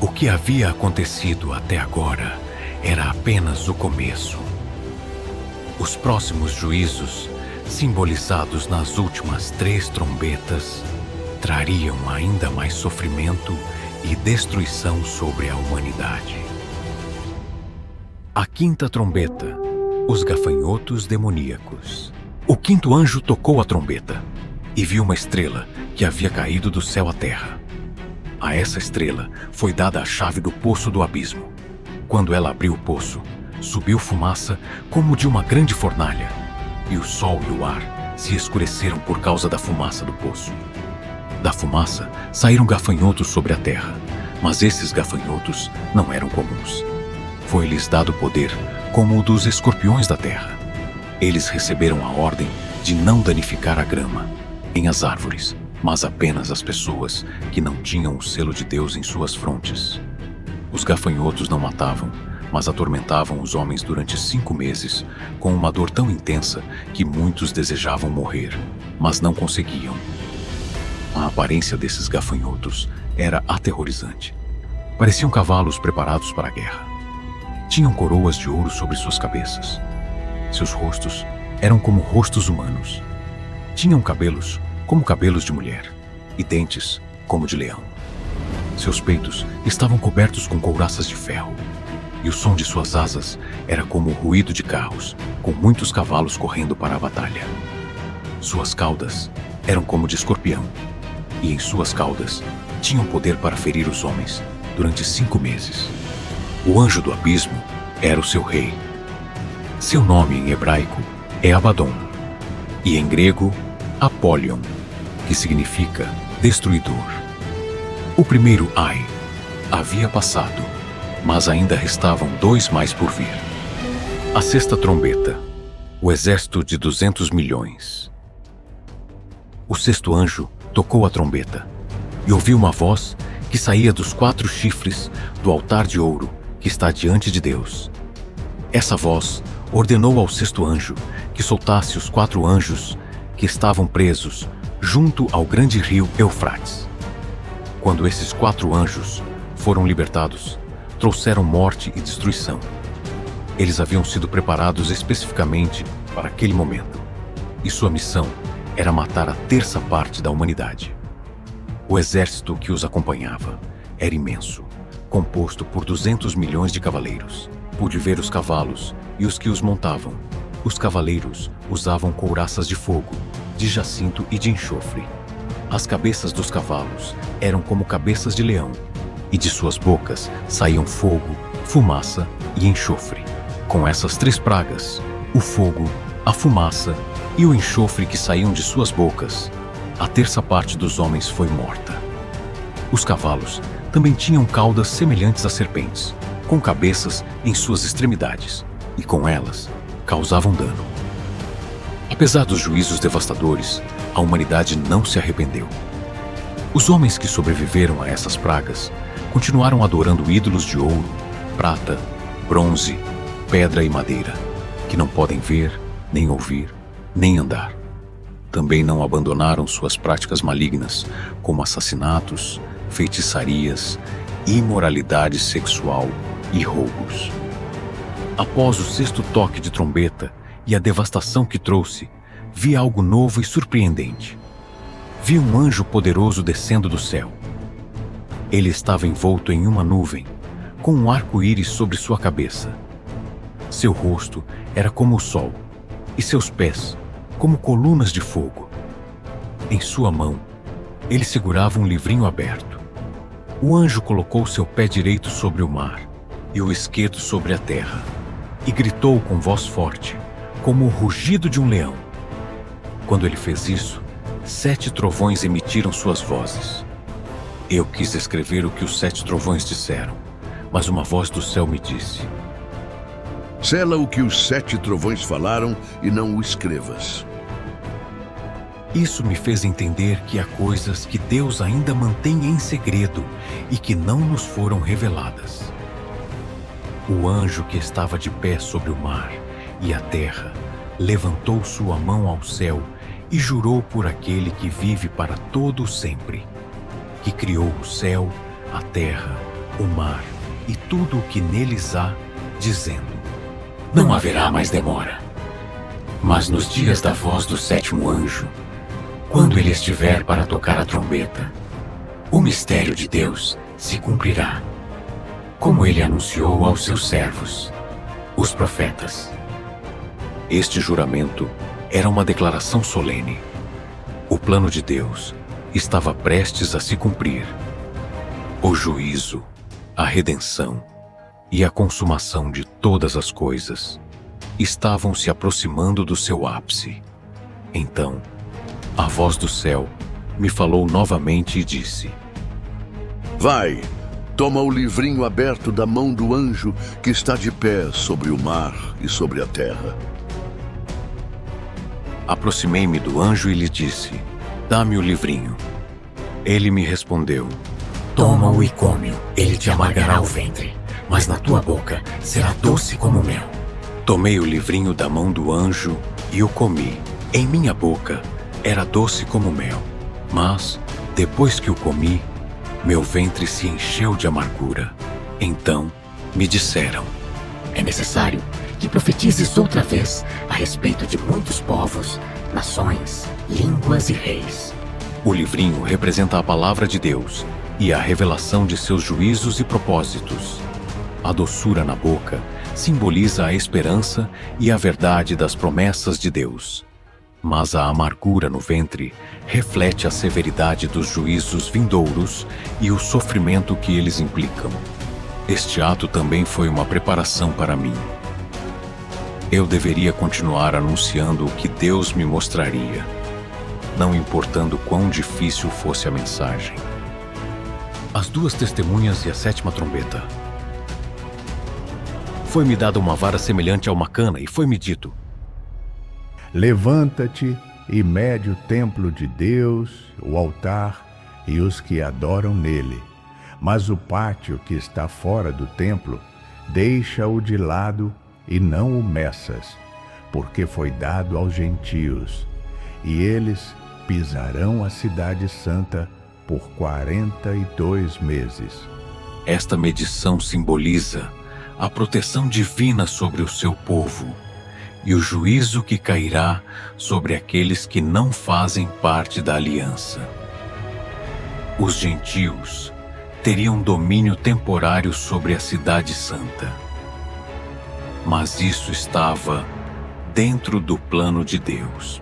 O que havia acontecido até agora era apenas o começo. Os próximos juízos, simbolizados nas últimas 3 trombetas, trariam ainda mais sofrimento e destruição sobre a humanidade. A quinta trombeta. Os gafanhotos demoníacos. O quinto anjo tocou a trombeta, e viu uma estrela que havia caído do céu à terra. A essa estrela foi dada a chave do poço do abismo. Quando ela abriu o poço, subiu fumaça como de uma grande fornalha, e o sol e o ar se escureceram por causa da fumaça do poço. Da fumaça saíram gafanhotos sobre a terra, mas esses gafanhotos não eram comuns. Foi-lhes dado poder como o dos escorpiões da terra. Eles receberam a ordem de não danificar a grama, nem as árvores, mas apenas as pessoas que não tinham o selo de Deus em suas frontes. Os gafanhotos não matavam, mas atormentavam os homens durante 5 meses, com uma dor tão intensa que muitos desejavam morrer, mas não conseguiam. A aparência desses gafanhotos era aterrorizante. Pareciam cavalos preparados para a guerra. Tinham coroas de ouro sobre suas cabeças. Seus rostos eram como rostos humanos. Tinham cabelos como cabelos de mulher e dentes como de leão. Seus peitos estavam cobertos com couraças de ferro, e o som de suas asas era como o ruído de carros, com muitos cavalos correndo para a batalha. Suas caudas eram como de escorpião, e em suas caudas tinham poder para ferir os homens durante 5 meses. O anjo do abismo era o seu rei. Seu nome em hebraico é Abaddon, e em grego, Apollyon, que significa destruidor. O primeiro Ai havia passado, mas ainda restavam 2 mais por vir. A sexta trombeta, o exército de 200 milhões. O sexto anjo tocou a trombeta, e ouviu uma voz que saía dos 4 chifres do altar de ouro que está diante de Deus. Essa voz ordenou ao sexto anjo que soltasse os 4 anjos que estavam presos junto ao grande rio Eufrates. Quando esses 4 anjos foram libertados, trouxeram morte e destruição. Eles haviam sido preparados especificamente para aquele momento, e sua missão era matar a 1/3 parte da humanidade. O exército que os acompanhava era imenso, composto por 200 milhões de cavaleiros. Pude ver os cavalos e os que os montavam. Os cavaleiros usavam couraças de fogo, de jacinto e de enxofre. As cabeças dos cavalos eram como cabeças de leão, e de suas bocas saíam fogo, fumaça e enxofre. Com essas 3 pragas, o fogo, a fumaça e o enxofre que saíam de suas bocas, a 1/3 parte dos homens foi morta. Os cavalos também tinham caudas semelhantes a serpentes, com cabeças em suas extremidades, e com elas causavam dano. Apesar dos juízos devastadores, a humanidade não se arrependeu. Os homens que sobreviveram a essas pragas continuaram adorando ídolos de ouro, prata, bronze, pedra e madeira, que não podem ver, nem ouvir, nem andar. Também não abandonaram suas práticas malignas, como assassinatos, feitiçarias, imoralidade sexual e roubos. Após o 6º toque de trombeta e a devastação que trouxe, vi algo novo e surpreendente. Vi um anjo poderoso descendo do céu. Ele estava envolto em uma nuvem, com um arco-íris sobre sua cabeça. Seu rosto era como o sol, e seus pés como colunas de fogo. Em sua mão, ele segurava um livrinho aberto. O anjo colocou seu pé direito sobre o mar e o esquerdo sobre a terra, e gritou com voz forte, como o rugido de um leão. Quando ele fez isso, 7 trovões emitiram suas vozes. Eu quis escrever o que os 7 trovões disseram, mas uma voz do céu me disse: sela o que os 7 trovões falaram e não o escrevas. Isso me fez entender que há coisas que Deus ainda mantém em segredo e que não nos foram reveladas. O anjo que estava de pé sobre o mar e a terra levantou sua mão ao céu e jurou por aquele que vive para todo o sempre, que criou o céu, a terra, o mar e tudo o que neles há, dizendo: não haverá mais demora. Mas nos dias da voz do 7º anjo, quando ele estiver para tocar a trombeta, o mistério de Deus se cumprirá, como ele anunciou aos seus servos, os profetas. Este juramento era uma declaração solene. O plano de Deus estava prestes a se cumprir. O juízo, a redenção e a consumação de todas as coisas estavam se aproximando do seu ápice. Então, a voz do céu me falou novamente e disse: vai, toma o livrinho aberto da mão do anjo que está de pé sobre o mar e sobre a terra. Aproximei-me do anjo e lhe disse: dá-me o livrinho. Ele me respondeu: toma-o e come-o, ele te amargará o ventre, mas na tua boca será doce como mel. Tomei o livrinho da mão do anjo e o comi. Em minha boca era doce como mel, mas, depois que o comi, meu ventre se encheu de amargura. Então me disseram: é necessário que profetizes outra vez a respeito de muitos povos, nações, línguas e reis. O livrinho representa a palavra de Deus e a revelação de seus juízos e propósitos. A doçura na boca simboliza a esperança e a verdade das promessas de Deus. Mas a amargura no ventre reflete a severidade dos juízos vindouros e o sofrimento que eles implicam. Este ato também foi uma preparação para mim. Eu deveria continuar anunciando o que Deus me mostraria, não importando quão difícil fosse a mensagem. As 2 testemunhas e a 7ª trombeta. Foi-me dada uma vara semelhante a uma cana e foi-me dito: levanta-te e mede o templo de Deus, o altar e os que adoram nele. Mas o pátio que está fora do templo, deixa-o de lado e não o meças, porque foi dado aos gentios, e eles pisarão a cidade santa por 42 meses. Esta medição simboliza a proteção divina sobre o seu povo e o juízo que cairá sobre aqueles que não fazem parte da aliança. Os gentios teriam domínio temporário sobre a cidade santa. Mas isso estava dentro do plano de Deus.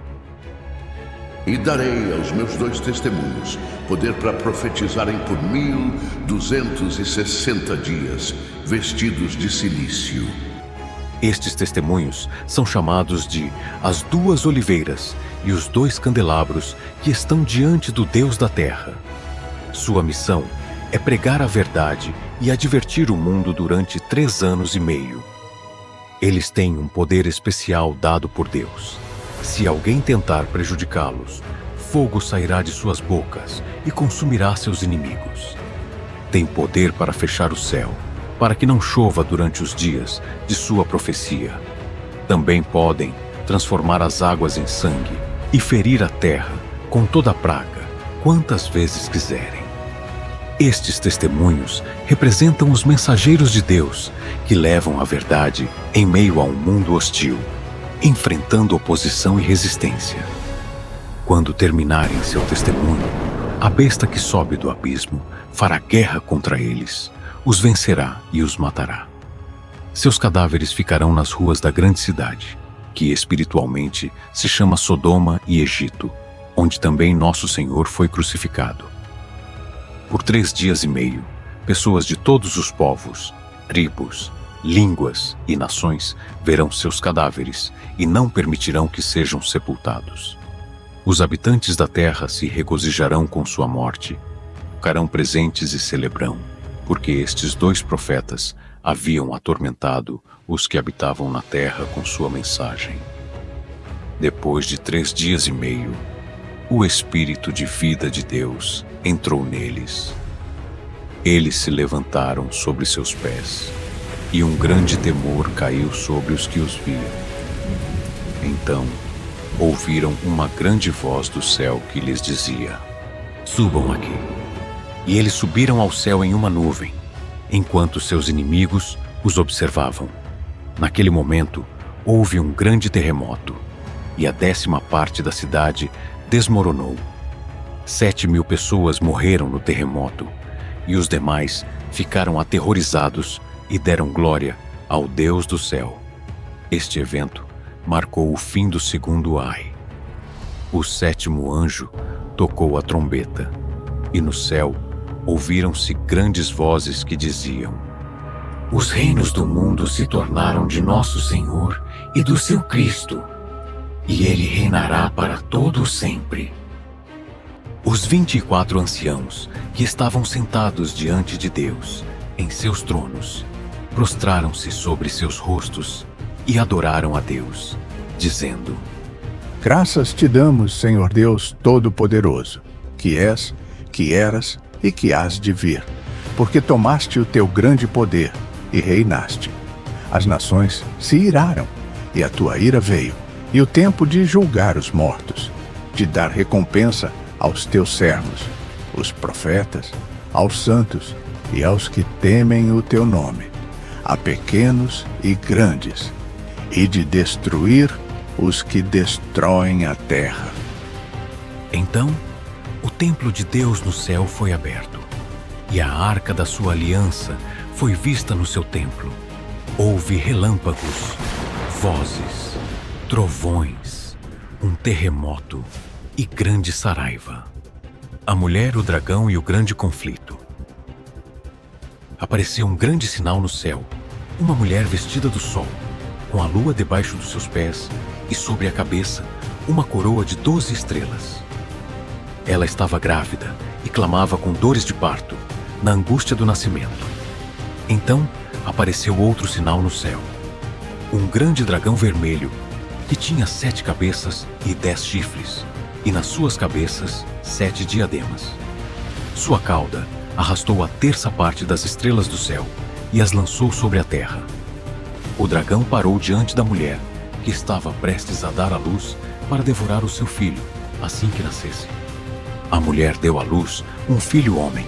E darei aos meus 2 testemunhos poder para profetizarem por 1260 dias, vestidos de cilício. Estes testemunhos são chamados de as 2 oliveiras e os 2 candelabros que estão diante do Deus da terra. Sua missão é pregar a verdade e advertir o mundo durante 3 anos e meio. Eles têm um poder especial dado por Deus. Se alguém tentar prejudicá-los, fogo sairá de suas bocas e consumirá seus inimigos. Tem poder para fechar o céu, para que não chova durante os dias de sua profecia. Também podem transformar as águas em sangue e ferir a terra com toda a praga, quantas vezes quiserem. Estes testemunhos representam os mensageiros de Deus que levam a verdade em meio a um mundo hostil, enfrentando oposição e resistência. Quando terminarem seu testemunho, a besta que sobe do abismo fará guerra contra eles, os vencerá e os matará. Seus cadáveres ficarão nas ruas da grande cidade, que espiritualmente se chama Sodoma e Egito, onde também nosso Senhor foi crucificado. Por 3 dias e meio, pessoas de todos os povos, tribos, línguas e nações verão seus cadáveres e não permitirão que sejam sepultados. Os habitantes da terra se regozijarão com sua morte, ficarão presentes e celebrarão, porque estes 2 profetas haviam atormentado os que habitavam na terra com sua mensagem. Depois de 3 dias e meio, o Espírito de vida de Deus entrou neles. Eles se levantaram sobre seus pés, e um grande temor caiu sobre os que os viam. Então, ouviram uma grande voz do céu que lhes dizia: subam aqui. E eles subiram ao céu em uma nuvem, enquanto seus inimigos os observavam. Naquele momento, houve um grande terremoto, e a 10ª parte da cidade desmoronou. 7.000 pessoas morreram no terremoto, e os demais ficaram aterrorizados e deram glória ao Deus do céu. Este evento marcou o fim do 2º ai. O 7º anjo tocou a trombeta, e no céu ouviram-se grandes vozes que diziam: os reinos do mundo se tornaram de nosso Senhor e do seu Cristo, e ele reinará para todo sempre. Os 24 anciãos que estavam sentados diante de Deus, em seus tronos, prostraram-se sobre seus rostos e adoraram a Deus, dizendo: Graças te damos, Senhor Deus Todo-Poderoso, que és, que eras e que hás de vir, porque tomaste o teu grande poder e reinaste. As nações se iraram, e a tua ira veio, e o tempo de julgar os mortos, de dar recompensa aos teus servos, os profetas, aos santos e aos que temem o teu nome, a pequenos e grandes, e de destruir os que destroem a terra. Então, o templo de Deus no céu foi aberto, e a arca da sua aliança foi vista no seu templo. Houve relâmpagos, vozes, trovões, um terremoto e grande saraiva. A mulher, o dragão e o grande conflito. Apareceu um grande sinal no céu, uma mulher vestida do sol, com a lua debaixo dos seus pés e sobre a cabeça uma coroa de 12 estrelas. Ela estava grávida e clamava com dores de parto, na angústia do nascimento. Então apareceu outro sinal no céu, um grande dragão vermelho, que tinha 7 cabeças e 10 chifres, e nas suas cabeças 7 diademas. Sua cauda arrastou a 1/3 parte das estrelas do céu e as lançou sobre a terra. O dragão parou diante da mulher, que estava prestes a dar à luz para devorar o seu filho, assim que nascesse. A mulher deu à luz um filho homem,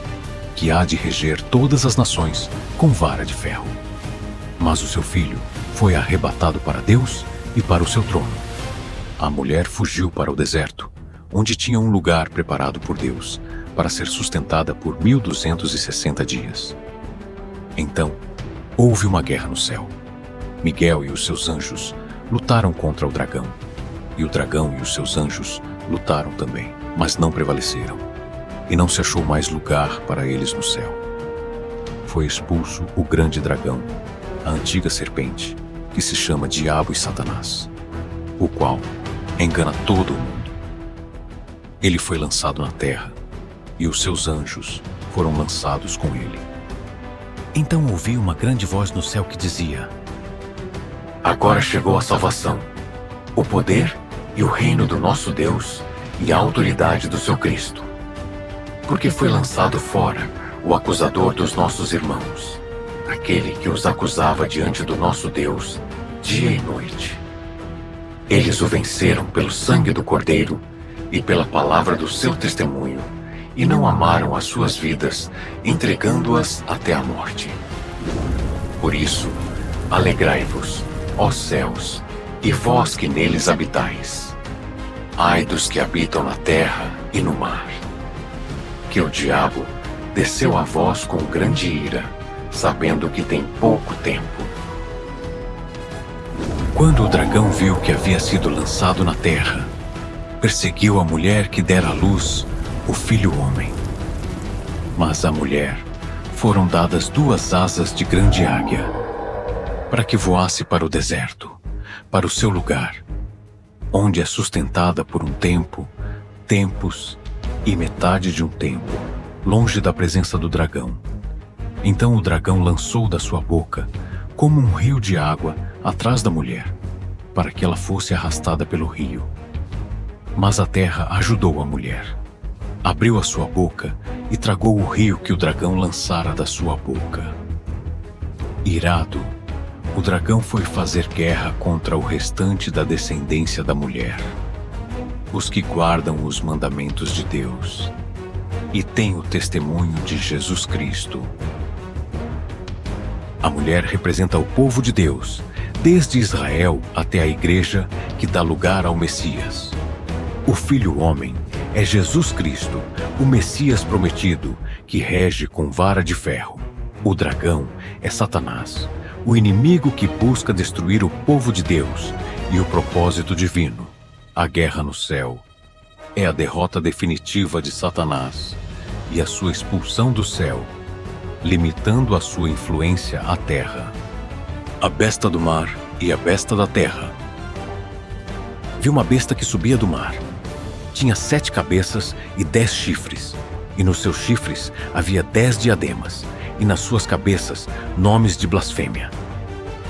que há de reger todas as nações com vara de ferro. Mas o seu filho foi arrebatado para Deus e para o seu trono. A mulher fugiu para o deserto, onde tinha um lugar preparado por Deus para ser sustentada por 1260 dias. Então, houve uma guerra no céu. Miguel e os seus anjos lutaram contra o dragão, e o dragão e os seus anjos lutaram também, mas não prevaleceram, e não se achou mais lugar para eles no céu. Foi expulso o grande dragão, a antiga serpente, que se chama Diabo e Satanás, o qual engana todo o mundo. Ele foi lançado na terra, e os seus anjos foram lançados com ele. Então ouvi uma grande voz no céu que dizia: Agora chegou a salvação, o poder e o reino do nosso Deus e a autoridade do seu Cristo. Porque foi lançado fora o acusador dos nossos irmãos, aquele que os acusava diante do nosso Deus dia e noite. Eles o venceram pelo sangue do Cordeiro e pela palavra do seu testemunho, e não amaram as suas vidas, entregando-as até a morte. Por isso, alegrai-vos, ó céus, e vós que neles habitais. Ai dos que habitam na terra e no mar, que o diabo desceu a vós com grande ira, sabendo que tem pouco tempo. Quando o dragão viu que havia sido lançado na terra, perseguiu a mulher que dera à luz o filho homem. Mas à mulher foram dadas 2 asas de grande águia, para que voasse para o deserto, para o seu lugar, onde é sustentada por um tempo, tempos e metade de um tempo, longe da presença do dragão. Então o dragão lançou da sua boca, como um rio de água, atrás da mulher, para que ela fosse arrastada pelo rio. Mas a terra ajudou a mulher. Abriu a sua boca e tragou o rio que o dragão lançara da sua boca. Irado, o dragão foi fazer guerra contra o restante da descendência da mulher, os que guardam os mandamentos de Deus e têm o testemunho de Jesus Cristo. A mulher representa o povo de Deus, desde Israel até a igreja que dá lugar ao Messias. O Filho Homem é Jesus Cristo, o Messias prometido, que rege com vara de ferro. O dragão é Satanás, o inimigo que busca destruir o povo de Deus e o propósito divino. A guerra no céu é a derrota definitiva de Satanás e a sua expulsão do céu, limitando a sua influência à terra. A besta do mar e a besta da terra. Vi uma besta que subia do mar. Tinha 7 cabeças e 10 chifres, e nos seus chifres havia 10 diademas, e nas suas cabeças nomes de blasfêmia.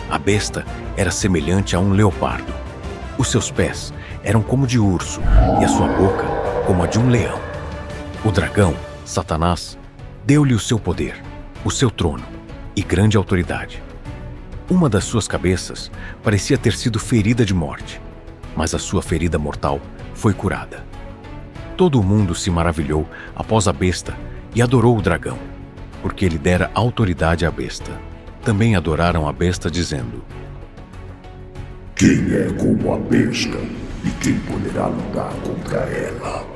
A besta era semelhante a um leopardo. Os seus pés eram como de urso, e a sua boca como a de um leão. O dragão, Satanás, deu-lhe o seu poder, o seu trono e grande autoridade. Uma das suas cabeças parecia ter sido ferida de morte, mas a sua ferida mortal foi curada. Todo o mundo se maravilhou após a besta e adorou o dragão, porque ele dera autoridade à besta. Também adoraram a besta, dizendo: Quem é como a besta e quem poderá lutar contra ela?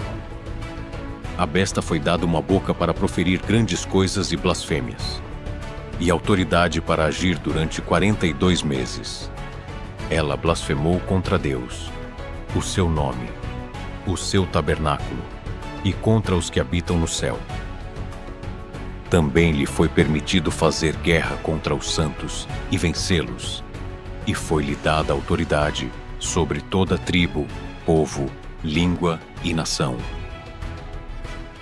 A besta foi dada uma boca para proferir grandes coisas e blasfêmias, e autoridade para agir durante 42 meses. Ela blasfemou contra Deus, o seu nome, o seu tabernáculo, e contra os que habitam no céu. Também lhe foi permitido fazer guerra contra os santos e vencê-los, e foi-lhe dada autoridade sobre toda tribo, povo, língua e nação.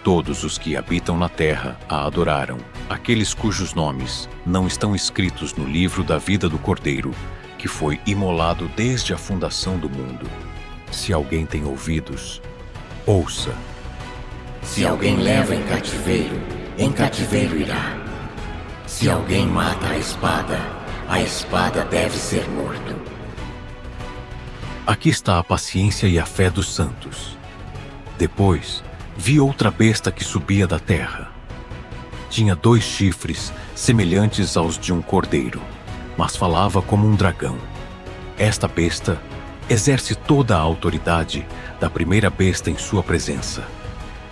Todos os que habitam na terra a adoraram, aqueles cujos nomes não estão escritos no livro da vida do Cordeiro, que foi imolado desde a fundação do mundo. Se alguém tem ouvidos, ouça. Se alguém leva em cativeiro irá. Se alguém mata a espada deve ser morto. Aqui está a paciência e a fé dos santos. Depois, vi outra besta que subia da terra. Tinha 2 chifres semelhantes aos de um cordeiro, mas falava como um dragão. Esta besta exerce toda a autoridade da primeira besta em sua presença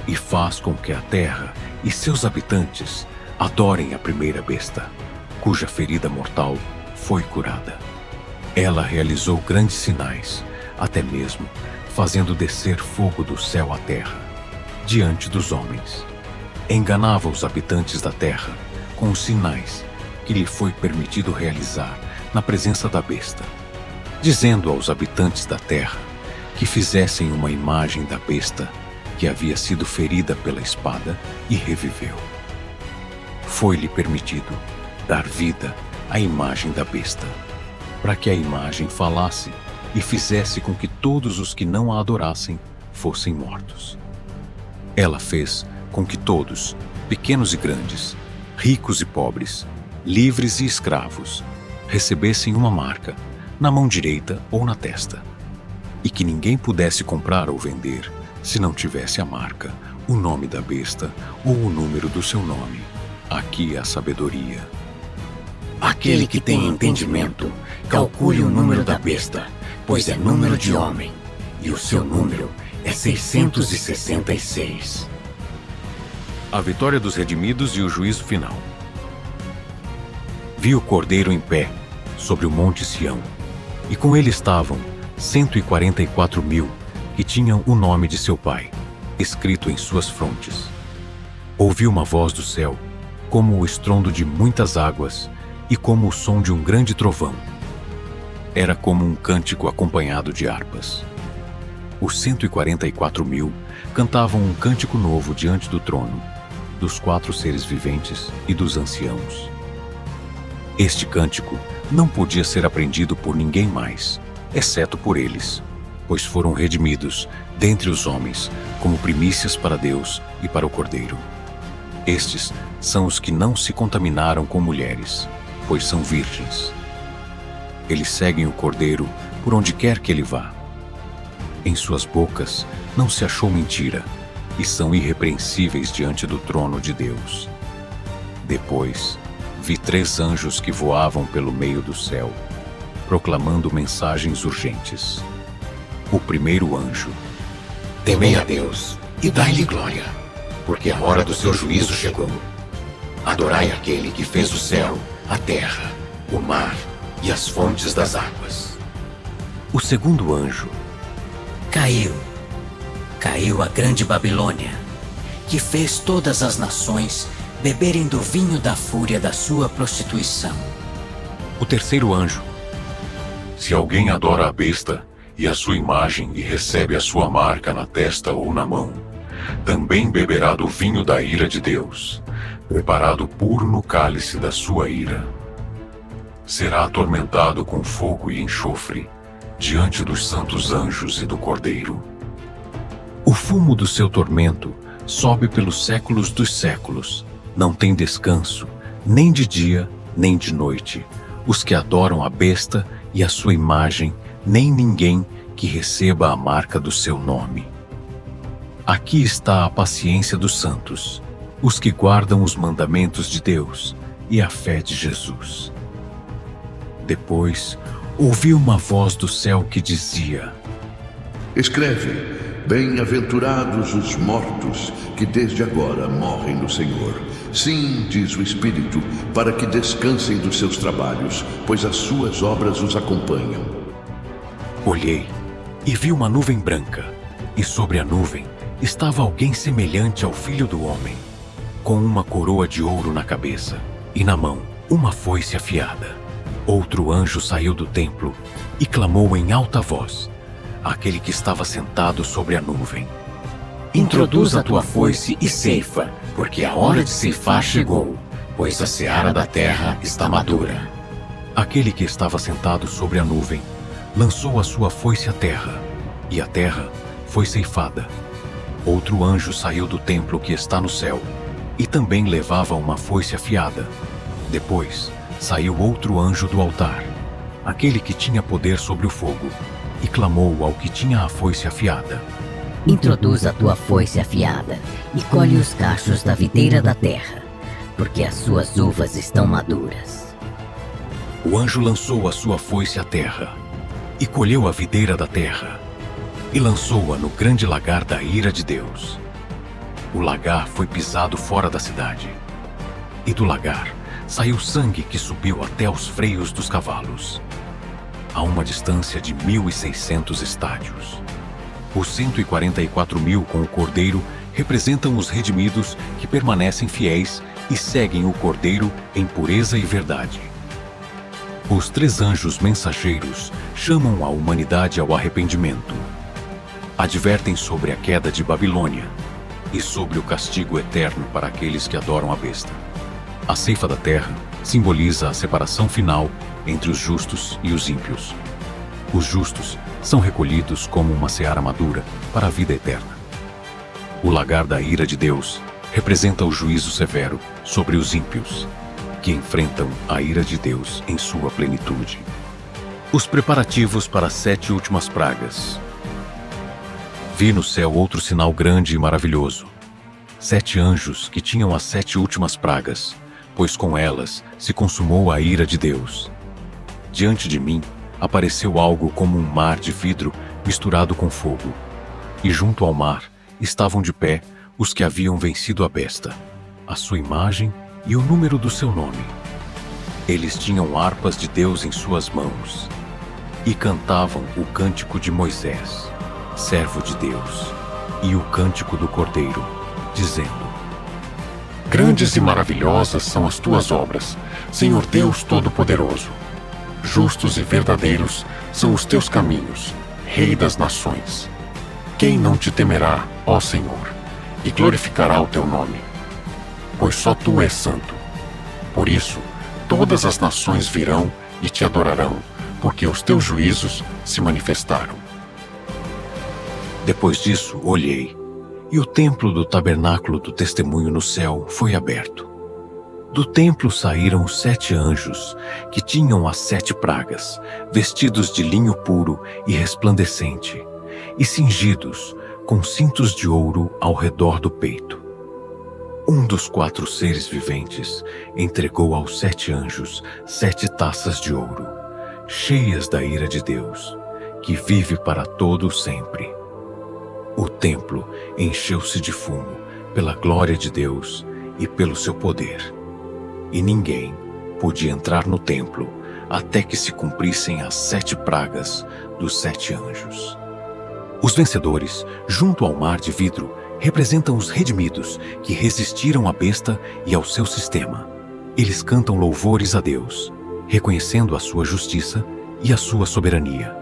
e faz com que a terra e seus habitantes adorem a primeira besta, cuja ferida mortal foi curada. Ela realizou grandes sinais, até mesmo fazendo descer fogo do céu à terra, diante dos homens. Enganava os habitantes da terra com os sinais que lhe foi permitido realizar na presença da besta, dizendo aos habitantes da terra que fizessem uma imagem da besta que havia sido ferida pela espada e reviveu. Foi-lhe permitido dar vida à imagem da besta, para que a imagem falasse e fizesse com que todos os que não a adorassem fossem mortos. Ela fez com que todos, pequenos e grandes, ricos e pobres, livres e escravos, recebessem uma marca na mão direita ou na testa, e que ninguém pudesse comprar ou vender se não tivesse a marca, o nome da besta ou o número do seu nome. Aqui é a sabedoria. Aquele que tem entendimento, calcule o número da besta, pois é número de homem, e o seu número é 666. A vitória dos redimidos e o juízo final. Vi o Cordeiro em pé, sobre o monte Sião, e com ele estavam 144.000 que tinham o nome de seu pai, escrito em suas frontes. Ouvi uma voz do céu, como o estrondo de muitas águas e como o som de um grande trovão. Era como um cântico acompanhado de harpas. Os 144.000 cantavam um cântico novo diante do trono, dos 4 seres viventes e dos anciãos. Este cântico não podia ser aprendido por ninguém mais, exceto por eles, pois foram redimidos dentre os homens como primícias para Deus e para o Cordeiro. Estes são os que não se contaminaram com mulheres, pois são virgens. Eles seguem o Cordeiro por onde quer que ele vá. Em suas bocas não se achou mentira, e são irrepreensíveis diante do trono de Deus. Depois, vi 3 anjos que voavam pelo meio do céu, proclamando mensagens urgentes. O primeiro anjo: Temei a Deus e dai-lhe glória, porque a hora do seu juízo chegou. Adorai aquele que fez o céu, a terra, o mar e as fontes das águas. O segundo anjo: Caiu a grande Babilônia, que fez todas as nações beberem do vinho da fúria da sua prostituição. O terceiro anjo: Se alguém adora a besta e a sua imagem e recebe a sua marca na testa ou na mão, também beberá do vinho da ira de Deus, preparado puro no cálice da sua ira. Será atormentado com fogo e enxofre, diante dos santos anjos e do Cordeiro. O fumo do seu tormento sobe pelos séculos dos séculos. Não tem descanso, nem de dia, nem de noite, os que adoram a besta e a sua imagem, nem ninguém que receba a marca do seu nome. Aqui está a paciência dos santos, os que guardam os mandamentos de Deus e a fé de Jesus. Depois, ouvi uma voz do céu que dizia: Escreve: Bem-aventurados os mortos que desde agora morrem no Senhor. Sim, diz o Espírito, para que descansem dos seus trabalhos, pois as suas obras os acompanham. Olhei e vi uma nuvem branca, e sobre a nuvem estava alguém semelhante ao Filho do Homem, com uma coroa de ouro na cabeça e na mão uma foice afiada. Outro anjo saiu do templo e clamou em alta voz àquele que estava sentado sobre a nuvem: Introduz a tua foice e ceifa, porque a hora de ceifar chegou, pois a seara da terra está madura. Aquele que estava sentado sobre a nuvem lançou a sua foice à terra, e a terra foi ceifada. Outro anjo saiu do templo que está no céu, e também levava uma foice afiada. Depois, saiu outro anjo do altar, aquele que tinha poder sobre o fogo, e clamou ao que tinha a foice afiada: Introduz a tua foice afiada e colhe os cachos da videira da terra, porque as suas uvas estão maduras. O anjo lançou a sua foice à terra, e colheu a videira da terra, e lançou-a no grande lagar da ira de Deus. O lagar foi pisado fora da cidade, e do lagar saiu sangue que subiu até os freios dos cavalos, a uma distância de 1.600 estádios. Os 144.000 com o Cordeiro representam os redimidos que permanecem fiéis e seguem o Cordeiro em pureza e verdade. Os 3 anjos mensageiros chamam a humanidade ao arrependimento. Advertem sobre a queda de Babilônia e sobre o castigo eterno para aqueles que adoram a besta. A ceifa da terra simboliza a separação final entre os justos e os ímpios. Os justos são recolhidos como uma seara madura para a vida eterna. O lagar da ira de Deus representa o juízo severo sobre os ímpios, que enfrentam a ira de Deus em sua plenitude. Os preparativos para as 7 últimas pragas. Vi no céu outro sinal grande e maravilhoso: 7 anjos que tinham as 7 últimas pragas, pois com elas se consumou a ira de Deus. Diante de mim apareceu algo como um mar de vidro misturado com fogo, e junto ao mar estavam de pé os que haviam vencido a besta, a sua imagem e o número do seu nome. Eles tinham harpas de Deus em suas mãos e cantavam o cântico de Moisés, servo de Deus, e o cântico do Cordeiro, dizendo: Grandes e maravilhosas são as tuas obras, Senhor Deus Todo-Poderoso. Justos e verdadeiros são os teus caminhos, Rei das nações. Quem não te temerá, ó Senhor, e glorificará o teu nome? Pois só tu és santo. Por isso, todas as nações virão e te adorarão, porque os teus juízos se manifestaram. Depois disso, olhei, e o templo do tabernáculo do testemunho no céu foi aberto. Do templo saíram os 7 anjos, que tinham as 7 pragas, vestidos de linho puro e resplandecente, e cingidos com cintos de ouro ao redor do peito. Um dos 4 seres viventes entregou aos 7 anjos 7 taças de ouro, cheias da ira de Deus, que vive para todo sempre. O templo encheu-se de fumo pela glória de Deus e pelo seu poder, e ninguém podia entrar no templo até que se cumprissem as 7 pragas dos 7 anjos. Os vencedores, junto ao mar de vidro, representam os redimidos que resistiram à besta e ao seu sistema. Eles cantam louvores a Deus, reconhecendo a sua justiça e a sua soberania.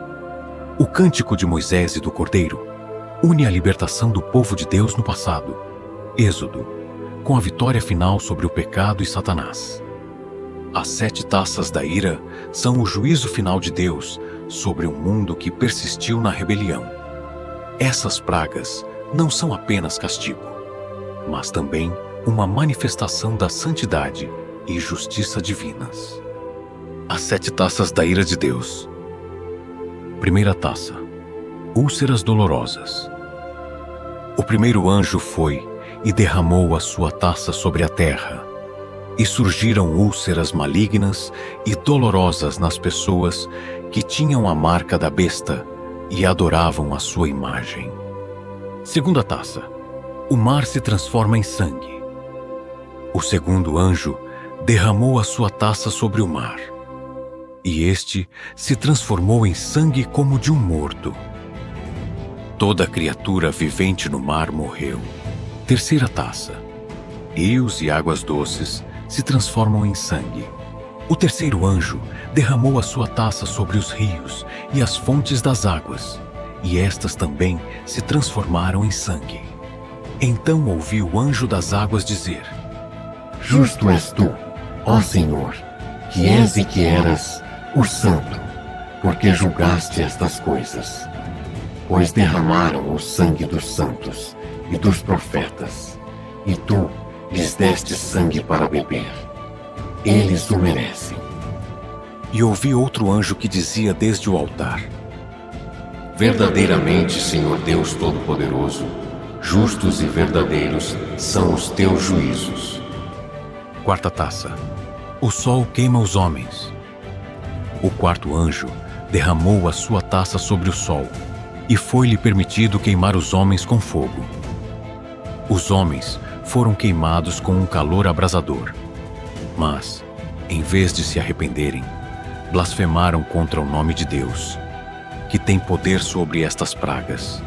O cântico de Moisés e do Cordeiro une a libertação do povo de Deus no passado, Êxodo, com a vitória final sobre o pecado e Satanás. As 7 taças da ira são o juízo final de Deus sobre um mundo que persistiu na rebelião. Essas pragas não são apenas castigo, mas também uma manifestação da santidade e justiça divinas. As 7 taças da ira de Deus. Primeira taça: úlceras dolorosas. O primeiro anjo foi e derramou a sua taça sobre a terra, e surgiram úlceras malignas e dolorosas nas pessoas que tinham a marca da besta e adoravam a sua imagem. Segunda taça: o mar se transforma em sangue. O segundo anjo derramou a sua taça sobre o mar, e este se transformou em sangue como de um morto. Toda criatura vivente no mar morreu. Terceira taça: rios e águas doces se transformam em sangue. O terceiro anjo derramou a sua taça sobre os rios e as fontes das águas, e estas também se transformaram em sangue. Então ouvi o anjo das águas dizer: Justo és tu, ó Senhor, que és e que eras o Santo, porque julgaste estas coisas. Pois derramaram o sangue dos santos e dos profetas, e tu lhes deste sangue para beber. eles o merecem. E ouvi outro anjo que dizia desde o altar: Verdadeiramente, Senhor Deus Todo-Poderoso, justos e verdadeiros são os teus juízos. Quarta taça. O sol queima os homens. O quarto anjo derramou a sua taça sobre o sol, e foi-lhe permitido queimar os homens com fogo. Os homens foram queimados com um calor abrasador. Mas, em vez de se arrependerem, blasfemaram contra o nome de Deus, que tem poder sobre estas pragas.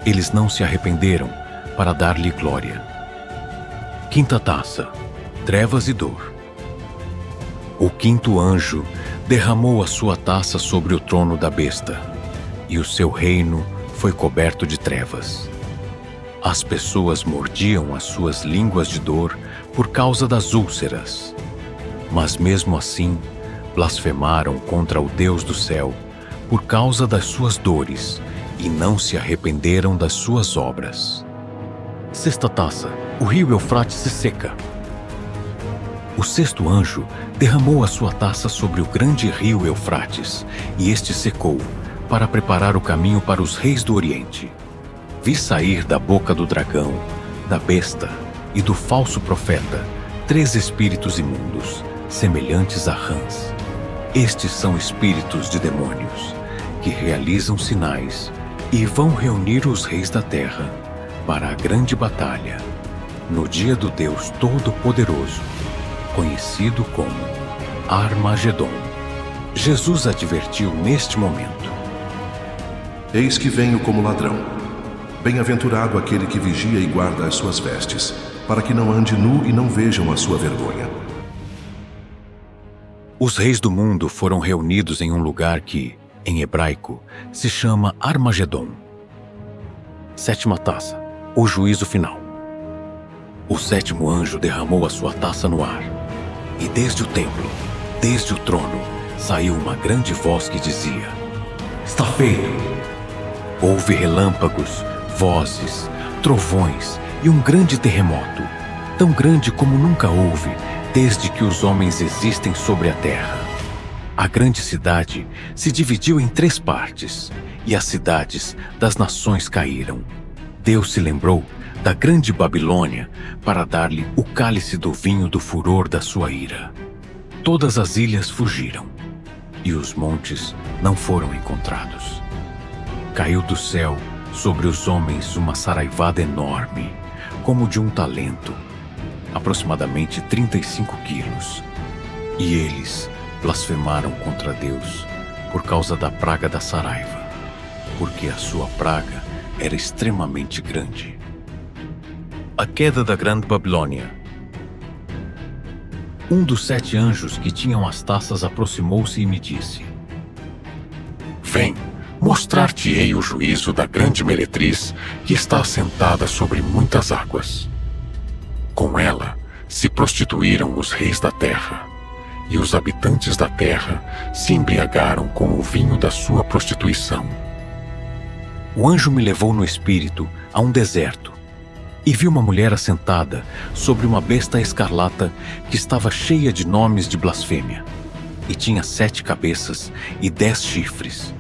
Eles não se arrependeram para dar-lhe glória. Quinta taça. Trevas e dor. O quinto anjo derramou a sua taça sobre o trono da besta, e o seu reino foi coberto de trevas. As pessoas mordiam as suas línguas de dor por causa das úlceras. Mas mesmo assim, blasfemaram contra o Deus do céu por causa das suas dores e não se arrependeram das suas obras. Sexta taça. O rio Eufrates se seca. O sexto anjo derramou a sua taça sobre o grande rio Eufrates, e este secou, para preparar o caminho para os reis do Oriente. Vi sair da boca do dragão, da besta e do falso profeta 3 espíritos imundos, semelhantes a rãs. Estes são espíritos de demônios, que realizam sinais e vão reunir os reis da terra para a grande batalha, no dia do Deus Todo-Poderoso, conhecido como Armagedon. Jesus advertiu neste momento: Eis que venho como ladrão. Bem-aventurado aquele que vigia e guarda as suas vestes, para que não ande nu e não vejam a sua vergonha. Os reis do mundo foram reunidos em um lugar que, em hebraico, se chama Armagedon. Sétima taça. O juízo final. O sétimo anjo derramou a sua taça no ar, e desde o templo, desde o trono, saiu uma grande voz que dizia: Está feito! Houve relâmpagos, vozes, trovões e um grande terremoto, tão grande como nunca houve desde que os homens existem sobre a terra. A grande cidade se dividiu em 3 partes, e as cidades das nações caíram. Deus se lembrou da grande Babilônia para dar-lhe o cálice do vinho do furor da sua ira. Todas as ilhas fugiram, e os montes não foram encontrados. Caiu do céu sobre os homens uma saraivada enorme, como de um talento, aproximadamente 35 quilos. E eles blasfemaram contra Deus por causa da praga da saraiva, porque a sua praga era extremamente grande. A queda da Grande Babilônia. Um dos 7 anjos que tinham as taças aproximou-se e me disse: Vem, mostrar-te-ei o juízo da grande meretriz que está assentada sobre muitas águas. Com ela se prostituíram os reis da terra, e os habitantes da terra se embriagaram com o vinho da sua prostituição. O anjo me levou no espírito a um deserto, e vi uma mulher assentada sobre uma besta escarlata que estava cheia de nomes de blasfêmia, e tinha 7 cabeças e 10 chifres.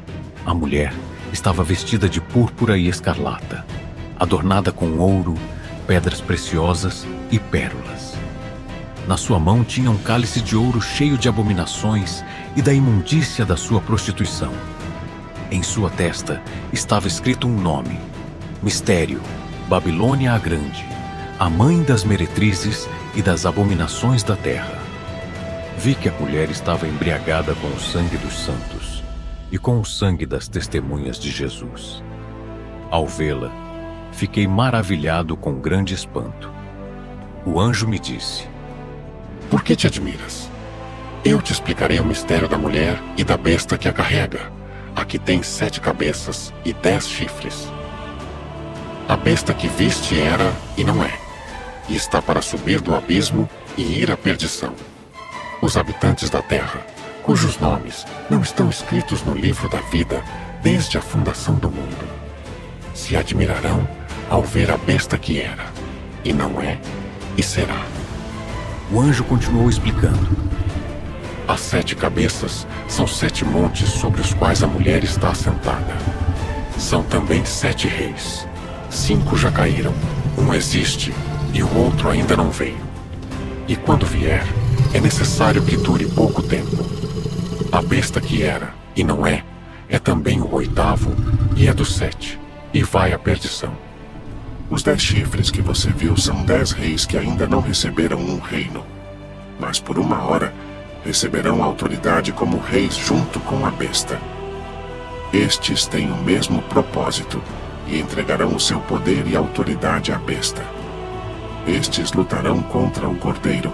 A mulher estava vestida de púrpura e escarlata, adornada com ouro, pedras preciosas e pérolas. Na sua mão tinha um cálice de ouro cheio de abominações e da imundícia da sua prostituição. Em sua testa estava escrito um nome: Mistério, Babilônia a Grande, a mãe das meretrizes e das abominações da terra. Vi que a mulher estava embriagada com o sangue dos santos e com o sangue das testemunhas de Jesus. Ao vê-la, fiquei maravilhado com grande espanto. O anjo me disse: Por que te admiras? Eu te explicarei o mistério da mulher e da besta que a carrega, a que tem 7 cabeças e 10 chifres. A besta que viste era e não é, e está para subir do abismo e ir à perdição. Os habitantes da terra, cujos nomes não estão escritos no livro da vida desde a fundação do mundo, se admirarão ao ver a besta que era, e não é, e será. O anjo continuou explicando. As 7 cabeças são 7 montes sobre os quais a mulher está assentada. São também 7 reis. 5 já caíram, um existe e o outro ainda não veio. E quando vier, é necessário que dure pouco tempo. A besta que era e não é também o 8º e é do 7, e vai à perdição. Os 10 chifres que você viu são 10 reis que ainda não receberam um reino, mas por uma hora receberão autoridade como reis junto com a besta. Estes têm o mesmo propósito e entregarão o seu poder e autoridade à besta. Estes lutarão contra o Cordeiro,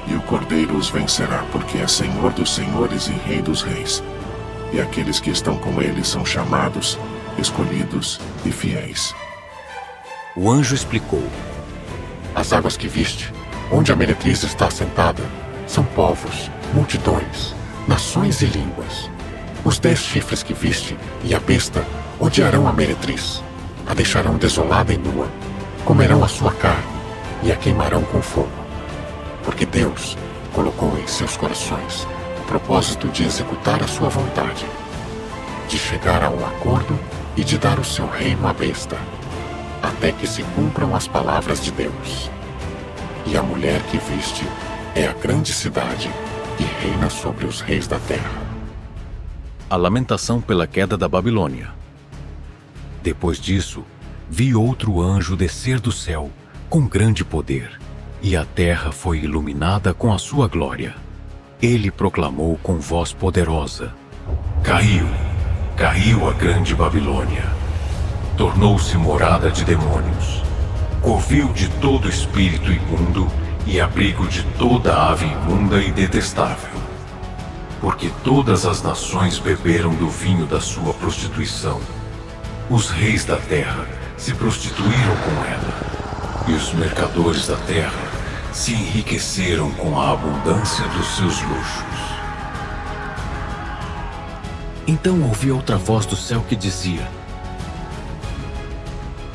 e o Cordeiro os vencerá, porque é Senhor dos senhores e Rei dos reis. E aqueles que estão com ele são chamados, escolhidos e fiéis. O anjo explicou. As águas que viste, onde a meretriz está assentada, são povos, multidões, nações e línguas. Os 10 chifres que viste e a besta odiarão a meretriz, a deixarão desolada e nua, comerão a sua carne e a queimarão com fogo. Porque Deus colocou em seus corações o propósito de executar a sua vontade, de chegar a um acordo e de dar o seu reino à besta, até que se cumpram as palavras de Deus. E a mulher que viste é a grande cidade que reina sobre os reis da terra. A lamentação pela queda da Babilônia. Depois disso, vi outro anjo descer do céu com grande poder, e a terra foi iluminada com a sua glória. Ele proclamou com voz poderosa: Caiu, caiu a grande Babilônia. Tornou-se morada de demônios, covil de todo espírito imundo e abrigo de toda ave imunda e detestável. Porque todas as nações beberam do vinho da sua prostituição. Os reis da terra se prostituíram com ela, e os mercadores da terra se enriqueceram com a abundância dos seus luxos. Então ouvi outra voz do céu que dizia: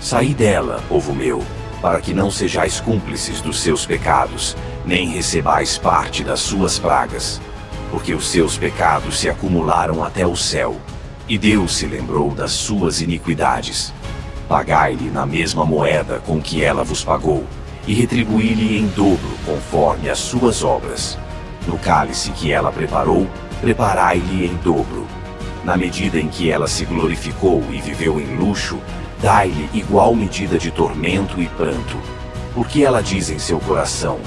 Saí dela, povo meu, para que não sejais cúmplices dos seus pecados, nem recebais parte das suas pragas, porque os seus pecados se acumularam até o céu, e Deus se lembrou das suas iniquidades. Pagai-lhe na mesma moeda com que ela vos pagou, e retribuí-lhe em dobro conforme as suas obras. No cálice que ela preparou, preparai-lhe em dobro. Na medida em que ela se glorificou e viveu em luxo, dai-lhe igual medida de tormento e pranto. Porque ela diz em seu coração: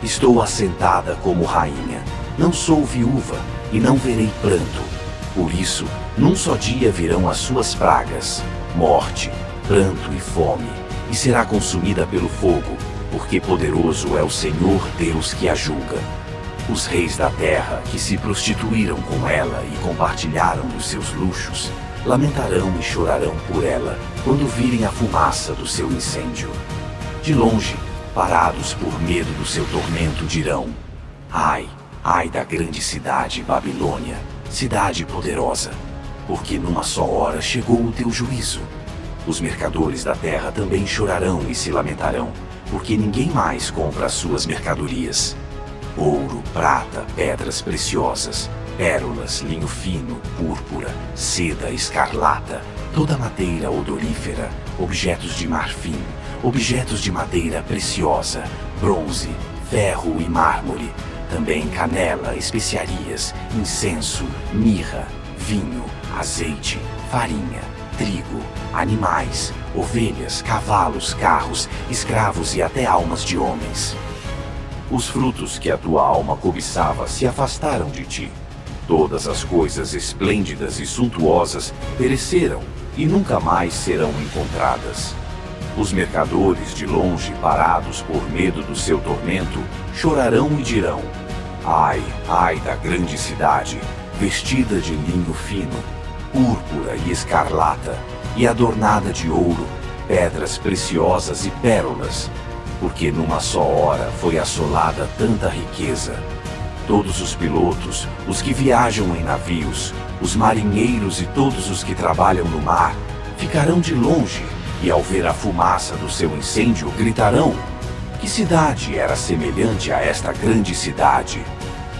Estou assentada como rainha, não sou viúva e não verei pranto. Por isso, num só dia virão as suas pragas, morte, pranto e fome, e será consumida pelo fogo, porque poderoso é o Senhor Deus que a julga. Os reis da terra que se prostituíram com ela e compartilharam dos seus luxos, lamentarão e chorarão por ela quando virem a fumaça do seu incêndio. De longe, parados por medo do seu tormento, dirão: Ai, ai da grande cidade Babilônia, cidade poderosa, porque numa só hora chegou o teu juízo. Os mercadores da terra também chorarão e se lamentarão, porque ninguém mais compra as suas mercadorias. Ouro, prata, pedras preciosas, pérolas, linho fino, púrpura, seda, escarlata, toda madeira odorífera, objetos de marfim, objetos de madeira preciosa, bronze, ferro e mármore, também canela, especiarias, incenso, mirra, vinho, azeite, farinha, trigo, animais, ovelhas, cavalos, carros, escravos e até almas de homens. Os frutos que a tua alma cobiçava se afastaram de ti. Todas as coisas esplêndidas e suntuosas pereceram e nunca mais serão encontradas. Os mercadores de longe, parados por medo do seu tormento, chorarão e dirão: Ai, ai da grande cidade, vestida de linho fino, púrpura e escarlata, e adornada de ouro, pedras preciosas e pérolas, porque numa só hora foi assolada tanta riqueza. Todos os pilotos, os que viajam em navios, os marinheiros e todos os que trabalham no mar, ficarão de longe e ao ver a fumaça do seu incêndio gritarão: Que cidade era semelhante a esta grande cidade?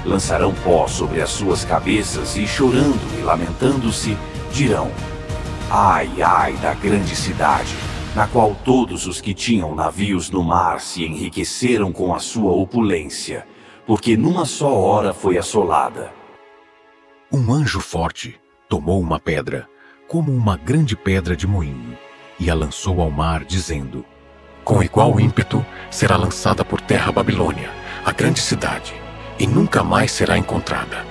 Lançarão pó sobre as suas cabeças e, chorando e lamentando-se, dirão: ai, ai da grande cidade, na qual todos os que tinham navios no mar se enriqueceram com a sua opulência, porque numa só hora foi assolada. Um anjo forte tomou uma pedra, como uma grande pedra de moinho, e a lançou ao mar, dizendo: com igual ímpeto será lançada por terra a Babilônia, a grande cidade, e nunca mais será encontrada.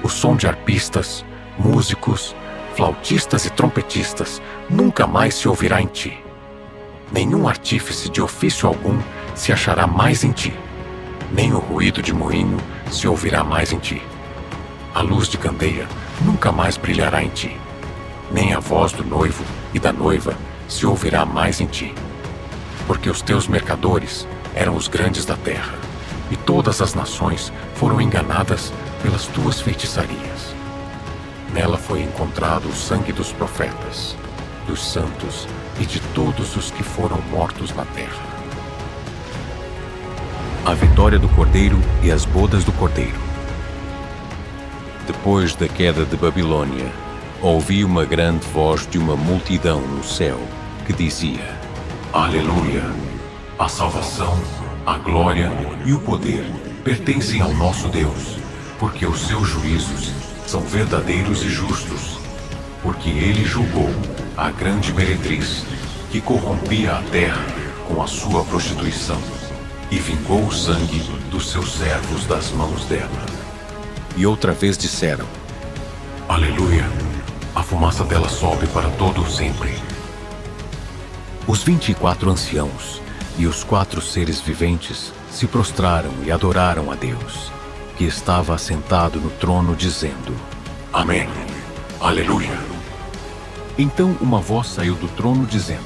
O som de arpistas, músicos, flautistas e trompetistas nunca mais se ouvirá em ti. Nenhum artífice de ofício algum se achará mais em ti. Nem o ruído de moinho se ouvirá mais em ti. A luz de candeia nunca mais brilhará em ti. Nem a voz do noivo e da noiva se ouvirá mais em ti. Porque os teus mercadores eram os grandes da terra, e todas as nações foram enganadas pelas tuas feitiçarias. Nela foi encontrado o sangue dos profetas, dos santos e de todos os que foram mortos na terra. A vitória do Cordeiro e as bodas do Cordeiro. Depois da queda de Babilônia, ouvi uma grande voz de uma multidão no céu que dizia: Aleluia! A salvação, a glória e o poder pertencem ao nosso Deus, porque os seus juízos são verdadeiros e justos, porque ele julgou a grande meretriz que corrompia a terra com a sua prostituição e vingou o sangue dos seus servos das mãos dela. E outra vez disseram: Aleluia! A fumaça dela sobe para todo o sempre. Os 24 anciãos e os 4 seres viventes se prostraram e adoraram a Deus, que estava assentado no trono, dizendo: Amém. Aleluia. Então uma voz saiu do trono dizendo: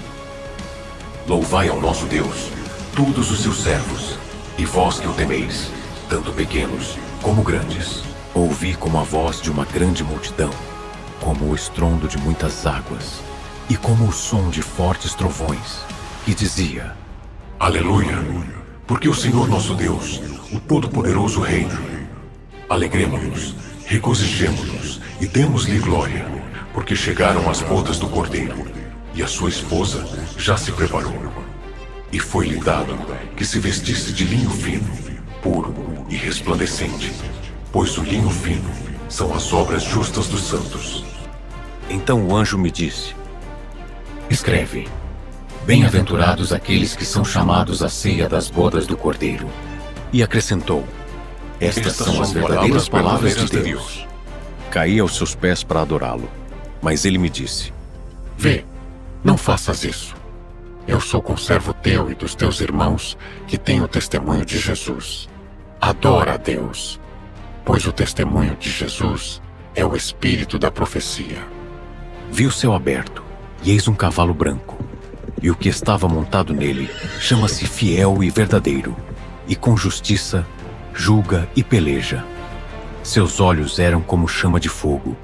Louvai ao nosso Deus, todos os seus servos, e vós que o temeis, tanto pequenos como grandes. Ouvi como a voz de uma grande multidão, como o estrondo de muitas águas, e como o som de fortes trovões, que dizia: Aleluia, porque o Senhor nosso Deus, o Todo-Poderoso reina. Alegremo-nos, regozijemo-nos e demos-lhe glória, porque chegaram as bodas do Cordeiro, e a sua esposa já se preparou. E foi-lhe dado que se vestisse de linho fino, puro e resplandecente, pois o linho fino são as obras justas dos santos. Então o anjo me disse: Escreve: Bem-aventurados aqueles que são chamados à ceia das bodas do Cordeiro. E acrescentou: Estas são as verdadeiras palavras de Deus. Caí aos seus pés para adorá-lo, mas ele me disse: Vê, não faças isso. Eu sou conservo teu e dos teus irmãos que têm o testemunho de Jesus. Adora a Deus, pois o testemunho de Jesus é o espírito da profecia. Vi o céu aberto, e eis um cavalo branco, e o que estava montado nele chama-se Fiel e Verdadeiro, e com justiça julga e peleja. Seus olhos eram como chama de fogo,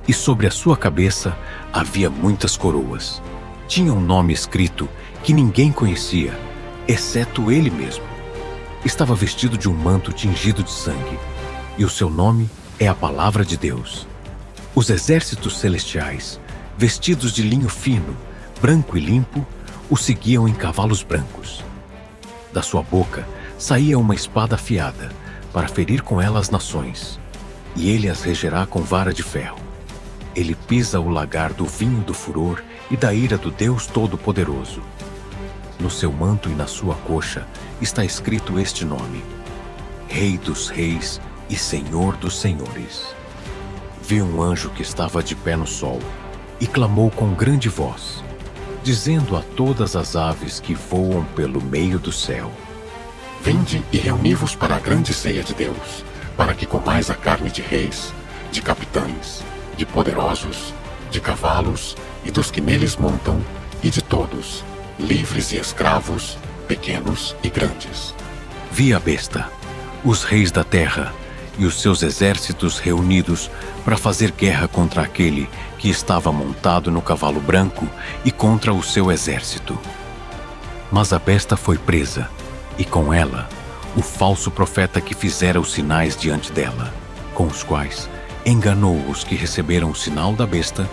e sobre a sua cabeça havia muitas coroas. Tinha um nome escrito que ninguém conhecia, exceto ele mesmo. Estava vestido de um manto tingido de sangue, e o seu nome é a Palavra de Deus. Os exércitos celestiais, vestidos de linho fino, branco e limpo, o seguiam em cavalos brancos. Da sua boca saía uma espada afiada, para ferir com ela as nações, e ele as regerá com vara de ferro. Ele pisa o lagar do vinho do furor e da ira do Deus Todo-Poderoso. No seu manto e na sua coxa está escrito este nome: Rei dos Reis e Senhor dos Senhores. Vi um anjo que estava de pé no sol e clamou com grande voz, dizendo a todas as aves que voam pelo meio do céu: Vinde e reuni-vos para a grande ceia de Deus, para que comais a carne de reis, de capitães, de poderosos, de cavalos e dos que neles montam, e de todos, livres e escravos, pequenos e grandes. Vi a besta, os reis da terra e os seus exércitos reunidos para fazer guerra contra aquele que estava montado no cavalo branco e contra o seu exército. Mas a besta foi presa, e com ela o falso profeta que fizera os sinais diante dela, com os quais enganou os que receberam o sinal da besta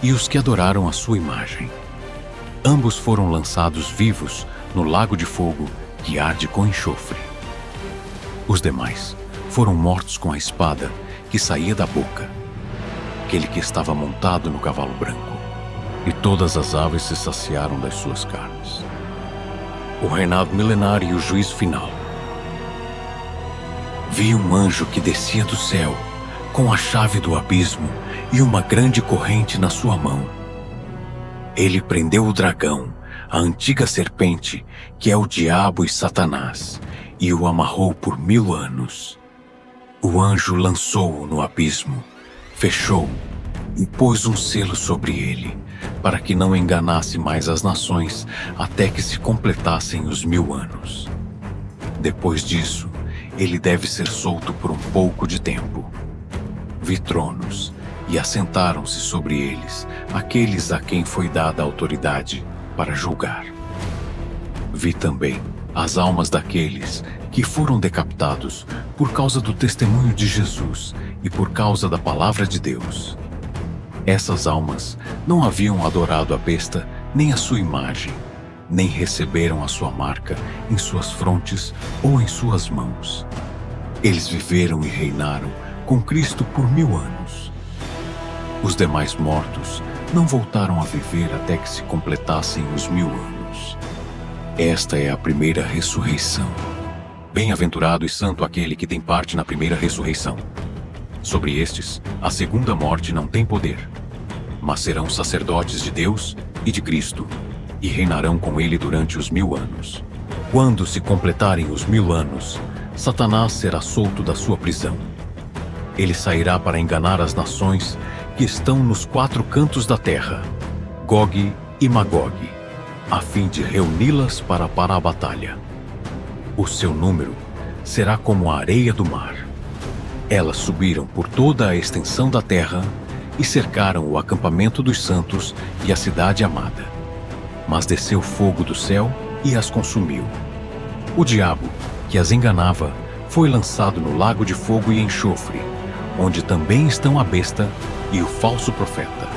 e os que adoraram a sua imagem. Ambos foram lançados vivos no lago de fogo que arde com enxofre. Os demais foram mortos com a espada que saía da boca, aquele que estava montado no cavalo branco, e todas as aves se saciaram das suas carnes. O reinado milenar e o juízo final. Vi um anjo que descia do céu, com a chave do abismo e uma grande corrente na sua mão. Ele prendeu o dragão, a antiga serpente, que é o diabo e Satanás, e o amarrou por 1000 anos. O anjo lançou-o no abismo, fechou e pôs um selo sobre ele, para que não enganasse mais as nações até que se completassem os 1000 anos. Depois disso, ele deve ser solto por um pouco de tempo. Vi tronos, e assentaram-se sobre eles aqueles a quem foi dada a autoridade para julgar. Vi também as almas daqueles que foram decapitados por causa do testemunho de Jesus e por causa da palavra de Deus. Essas almas não haviam adorado a besta nem a sua imagem, nem receberam a sua marca em suas frontes ou em suas mãos. Eles viveram e reinaram com Cristo por 1000 anos. Os demais mortos não voltaram a viver até que se completassem os 1000 anos. Esta é a primeira ressurreição. Bem-aventurado e santo aquele que tem parte na primeira ressurreição. Sobre estes, a segunda morte não tem poder, mas serão sacerdotes de Deus e de Cristo, e reinarão com ele durante os 1000 anos. Quando se completarem os 1000 anos, Satanás será solto da sua prisão. Ele sairá para enganar as nações que estão nos 4 cantos da terra, Gog e Magog, a fim de reuni-las para a batalha. O seu número será como a areia do mar. Elas subiram por toda a extensão da terra e cercaram o acampamento dos santos e a cidade amada. Mas desceu fogo do céu e as consumiu. O diabo, que as enganava, foi lançado no lago de fogo e enxofre, onde também estão a besta e o falso profeta,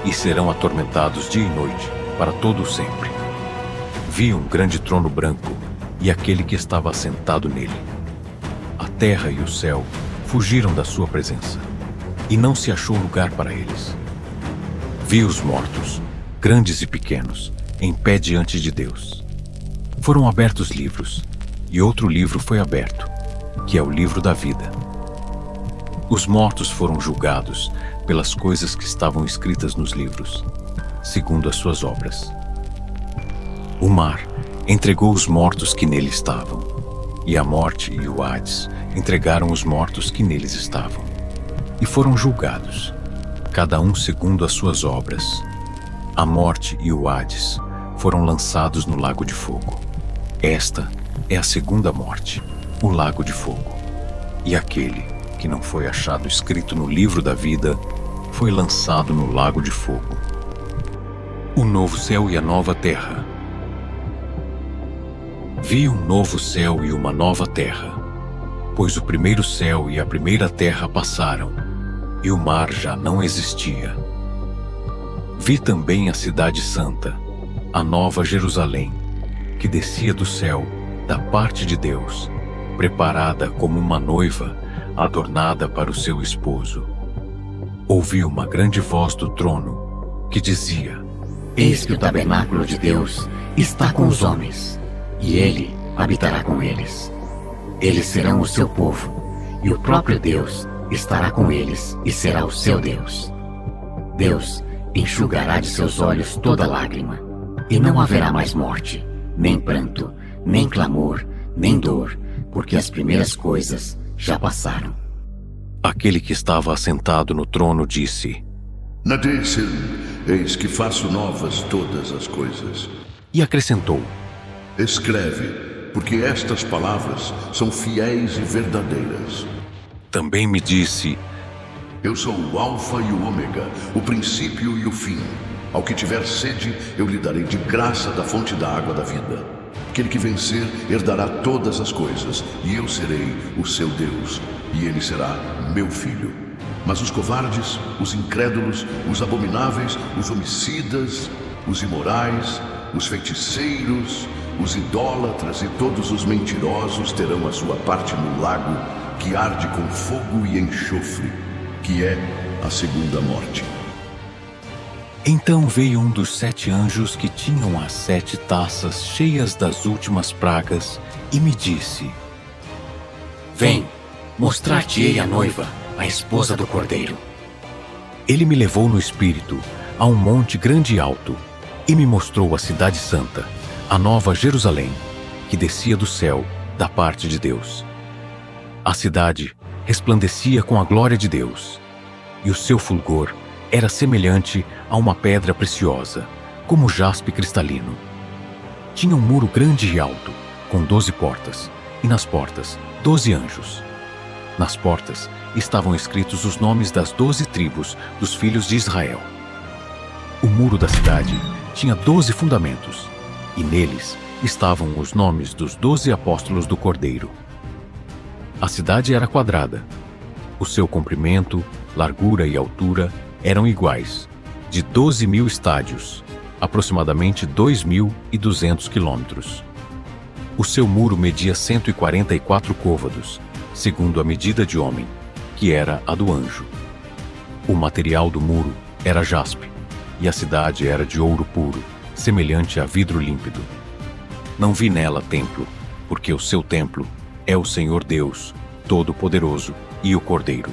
e serão atormentados dia e noite para todo o sempre. Vi um grande trono branco e aquele que estava assentado nele. A terra e o céu fugiram da sua presença, e não se achou lugar para eles. Vi os mortos, grandes e pequenos, em pé diante de Deus. Foram abertos livros, e outro livro foi aberto, que é o livro da vida. Os mortos foram julgados pelas coisas que estavam escritas nos livros, segundo as suas obras. O mar entregou os mortos que nele estavam, e a morte e o Hades entregaram os mortos que neles estavam, e foram julgados, cada um segundo as suas obras. A morte e o Hades foram lançados no lago de fogo. Esta é a segunda morte, o lago de fogo. E aquele que não foi achado escrito no livro da vida foi lançado no lago de fogo. O novo céu e a nova terra. Vi um novo céu e uma nova terra, pois o primeiro céu e a primeira terra passaram, e o mar já não existia. Vi também a cidade santa, a nova Jerusalém, que descia do céu, da parte de Deus, preparada como uma noiva, adornada para o seu esposo. Ouvi uma grande voz do trono, que dizia: Eis que o tabernáculo de Deus está com os homens, e ele habitará com eles. Eles serão o seu povo, e o próprio Deus estará com eles e será o seu Deus. Deus enxugará de seus olhos toda lágrima, e não haverá mais morte, nem pranto, nem clamor, nem dor, porque as primeiras coisas já passaram. Aquele que estava assentado no trono disse: Nadecem, eis que faço novas todas as coisas. E acrescentou: Escreve, porque estas palavras são fiéis e verdadeiras. Também me disse: Eu sou o Alfa e o Ômega, o princípio e o fim. Ao que tiver sede, eu lhe darei de graça da fonte da água da vida. Aquele que vencer herdará todas as coisas, e eu serei o seu Deus, e ele será meu filho. Mas os covardes, os incrédulos, os abomináveis, os homicidas, os imorais, os feiticeiros, os idólatras e todos os mentirosos terão a sua parte no lago que arde com fogo e enxofre, que é a segunda morte. Então veio um dos 7 anjos que tinham as 7 taças cheias das últimas pragas e me disse: Vem, mostrar-te-ei a noiva, a esposa do Cordeiro. Ele me levou no espírito a um monte grande e alto e me mostrou a cidade santa, a nova Jerusalém, que descia do céu, da parte de Deus. A cidade resplandecia com a glória de Deus, e o seu fulgor era semelhante a uma pedra preciosa, como jaspe cristalino. Tinha um muro grande e alto, com 12 portas, e nas portas 12 anjos. Nas portas estavam escritos os nomes das 12 tribos dos filhos de Israel. O muro da cidade tinha 12 fundamentos, e neles estavam os nomes dos 12 apóstolos do Cordeiro. A cidade era quadrada. O seu comprimento, largura e altura eram iguais, de 12.000 estádios, aproximadamente 2.200 quilômetros. O seu muro media 144 côvados, segundo a medida de homem, que era a do anjo. O material do muro era jaspe, e a cidade era de ouro puro, semelhante a vidro límpido. Não vi nela templo, porque o seu templo é o Senhor Deus, Todo-Poderoso, e o Cordeiro.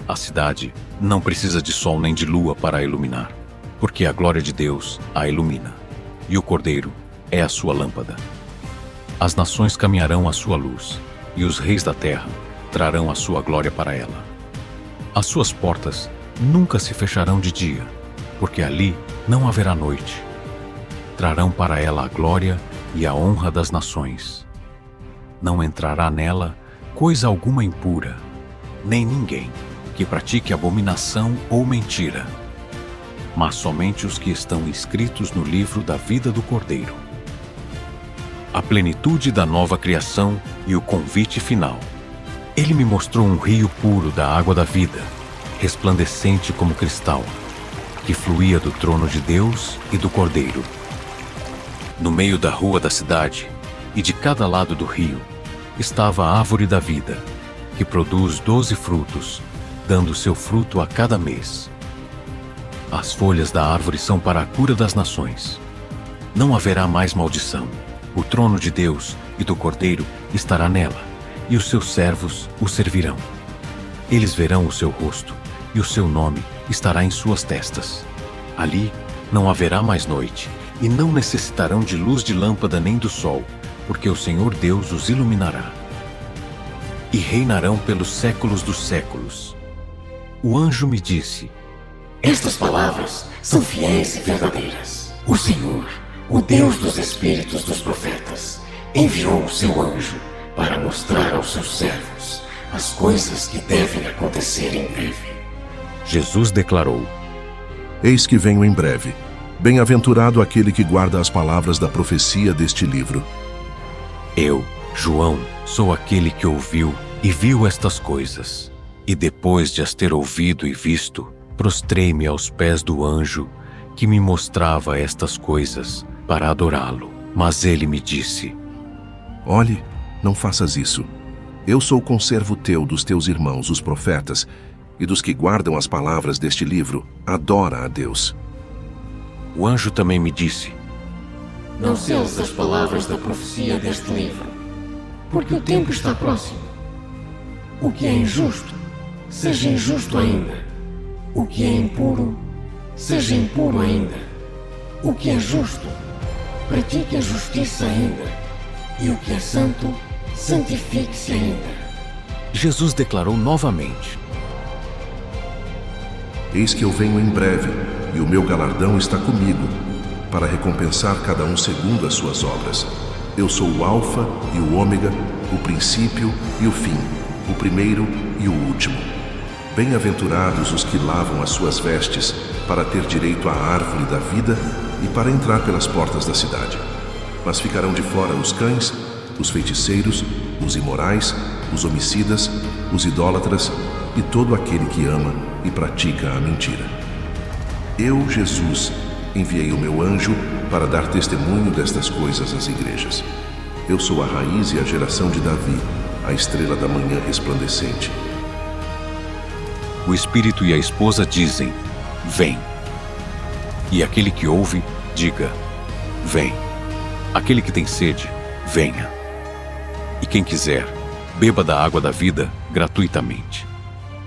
A cidade não precisa de sol nem de lua para a iluminar, porque a glória de Deus a ilumina, e o Cordeiro é a sua lâmpada. As nações caminharão à sua luz, e os reis da terra trarão a sua glória para ela. As suas portas nunca se fecharão de dia, porque ali não haverá noite. Trarão para ela a glória e a honra das nações. Não entrará nela coisa alguma impura, nem ninguém que pratique abominação ou mentira, mas somente os que estão inscritos no livro da vida do Cordeiro. A plenitude da nova criação e o convite final. Ele me mostrou um rio puro da água da vida, resplandecente como cristal, que fluía do trono de Deus e do Cordeiro. No meio da rua da cidade, e de cada lado do rio, estava a árvore da vida, que produz 12 frutos, dando seu fruto a cada mês. As folhas da árvore são para a cura das nações. Não haverá mais maldição. O trono de Deus e do Cordeiro estará nela, e os seus servos o servirão. Eles verão o seu rosto, e o seu nome estará em suas testas. Ali não haverá mais noite, e não necessitarão de luz de lâmpada nem do sol, porque o Senhor Deus os iluminará. E reinarão pelos séculos dos séculos. O anjo me disse: Estas palavras são fiéis e verdadeiras. O Senhor, o Deus dos espíritos dos profetas, enviou o seu anjo para mostrar aos seus servos as coisas que devem acontecer em breve. Jesus declarou: Eis que venho em breve. Bem-aventurado aquele que guarda as palavras da profecia deste livro. Eu, João, sou aquele que ouviu e viu estas coisas. E depois de as ter ouvido e visto, prostrei-me aos pés do anjo que me mostrava estas coisas para adorá-lo. Mas ele me disse: Olhe, não faças isso. Eu sou conservo teu dos teus irmãos, os profetas, e dos que guardam as palavras deste livro. Adora a Deus. O anjo também me disse: Não selas as palavras da profecia deste livro, porque o tempo está próximo. O que é injusto, seja injusto ainda. O que é impuro, seja impuro ainda. O que é justo, pratique a justiça ainda. E o que é santo, santifique-se ainda. Jesus declarou novamente: Eis que eu venho em breve, e o meu galardão está comigo, para recompensar cada um segundo as suas obras. Eu sou o Alfa e o Ômega, o princípio e o fim, o primeiro e o último. Bem-aventurados os que lavam as suas vestes, para ter direito à árvore da vida e para entrar pelas portas da cidade. mas ficarão de fora os cães, os feiticeiros, os imorais, os homicidas, os idólatras e todo aquele que ama e pratica a mentira. Eu, Jesus, enviei o meu anjo para dar testemunho destas coisas às igrejas. Eu sou a raiz e a geração de Davi, a estrela da manhã resplandecente. O Espírito e a esposa dizem: vem. E aquele que ouve, diga: vem. Aquele que tem sede, venha. E quem quiser, beba da água da vida gratuitamente.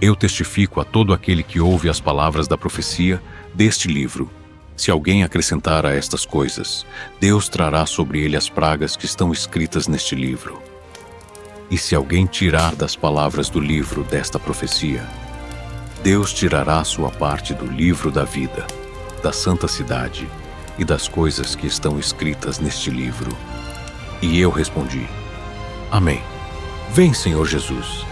Eu testifico a todo aquele que ouve as palavras da profecia deste livro. Se alguém acrescentar a estas coisas, Deus trará sobre ele as pragas que estão escritas neste livro. E se alguém tirar das palavras do livro desta profecia, Deus tirará sua parte do livro da vida, da santa cidade e das coisas que estão escritas neste livro. E eu respondi: Amém. Vem, Senhor Jesus.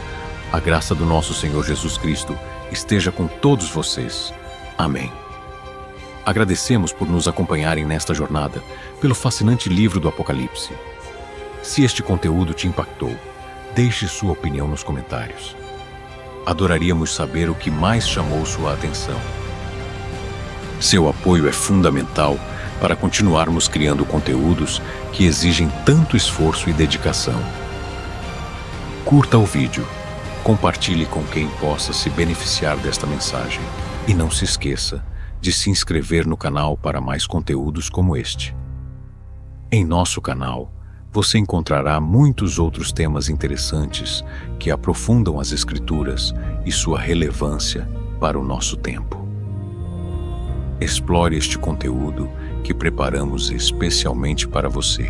A graça do nosso Senhor Jesus Cristo esteja com todos vocês. Amém. Agradecemos por nos acompanharem nesta jornada pelo fascinante livro do Apocalipse. Se este conteúdo te impactou, deixe sua opinião nos comentários. Adoraríamos saber o que mais chamou sua atenção. Seu apoio é fundamental para continuarmos criando conteúdos que exigem tanto esforço e dedicação. Curta o vídeo, compartilhe com quem possa se beneficiar desta mensagem e não se esqueça de se inscrever no canal para mais conteúdos como este. Em nosso canal, você encontrará muitos outros temas interessantes que aprofundam as Escrituras e sua relevância para o nosso tempo. Explore este conteúdo que preparamos especialmente para você.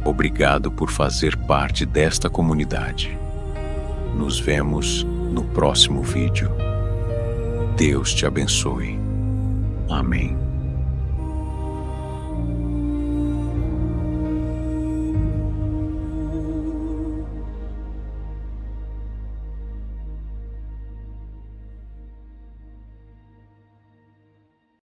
Obrigado por fazer parte desta comunidade. Nos vemos no próximo vídeo. Deus te abençoe. Amém.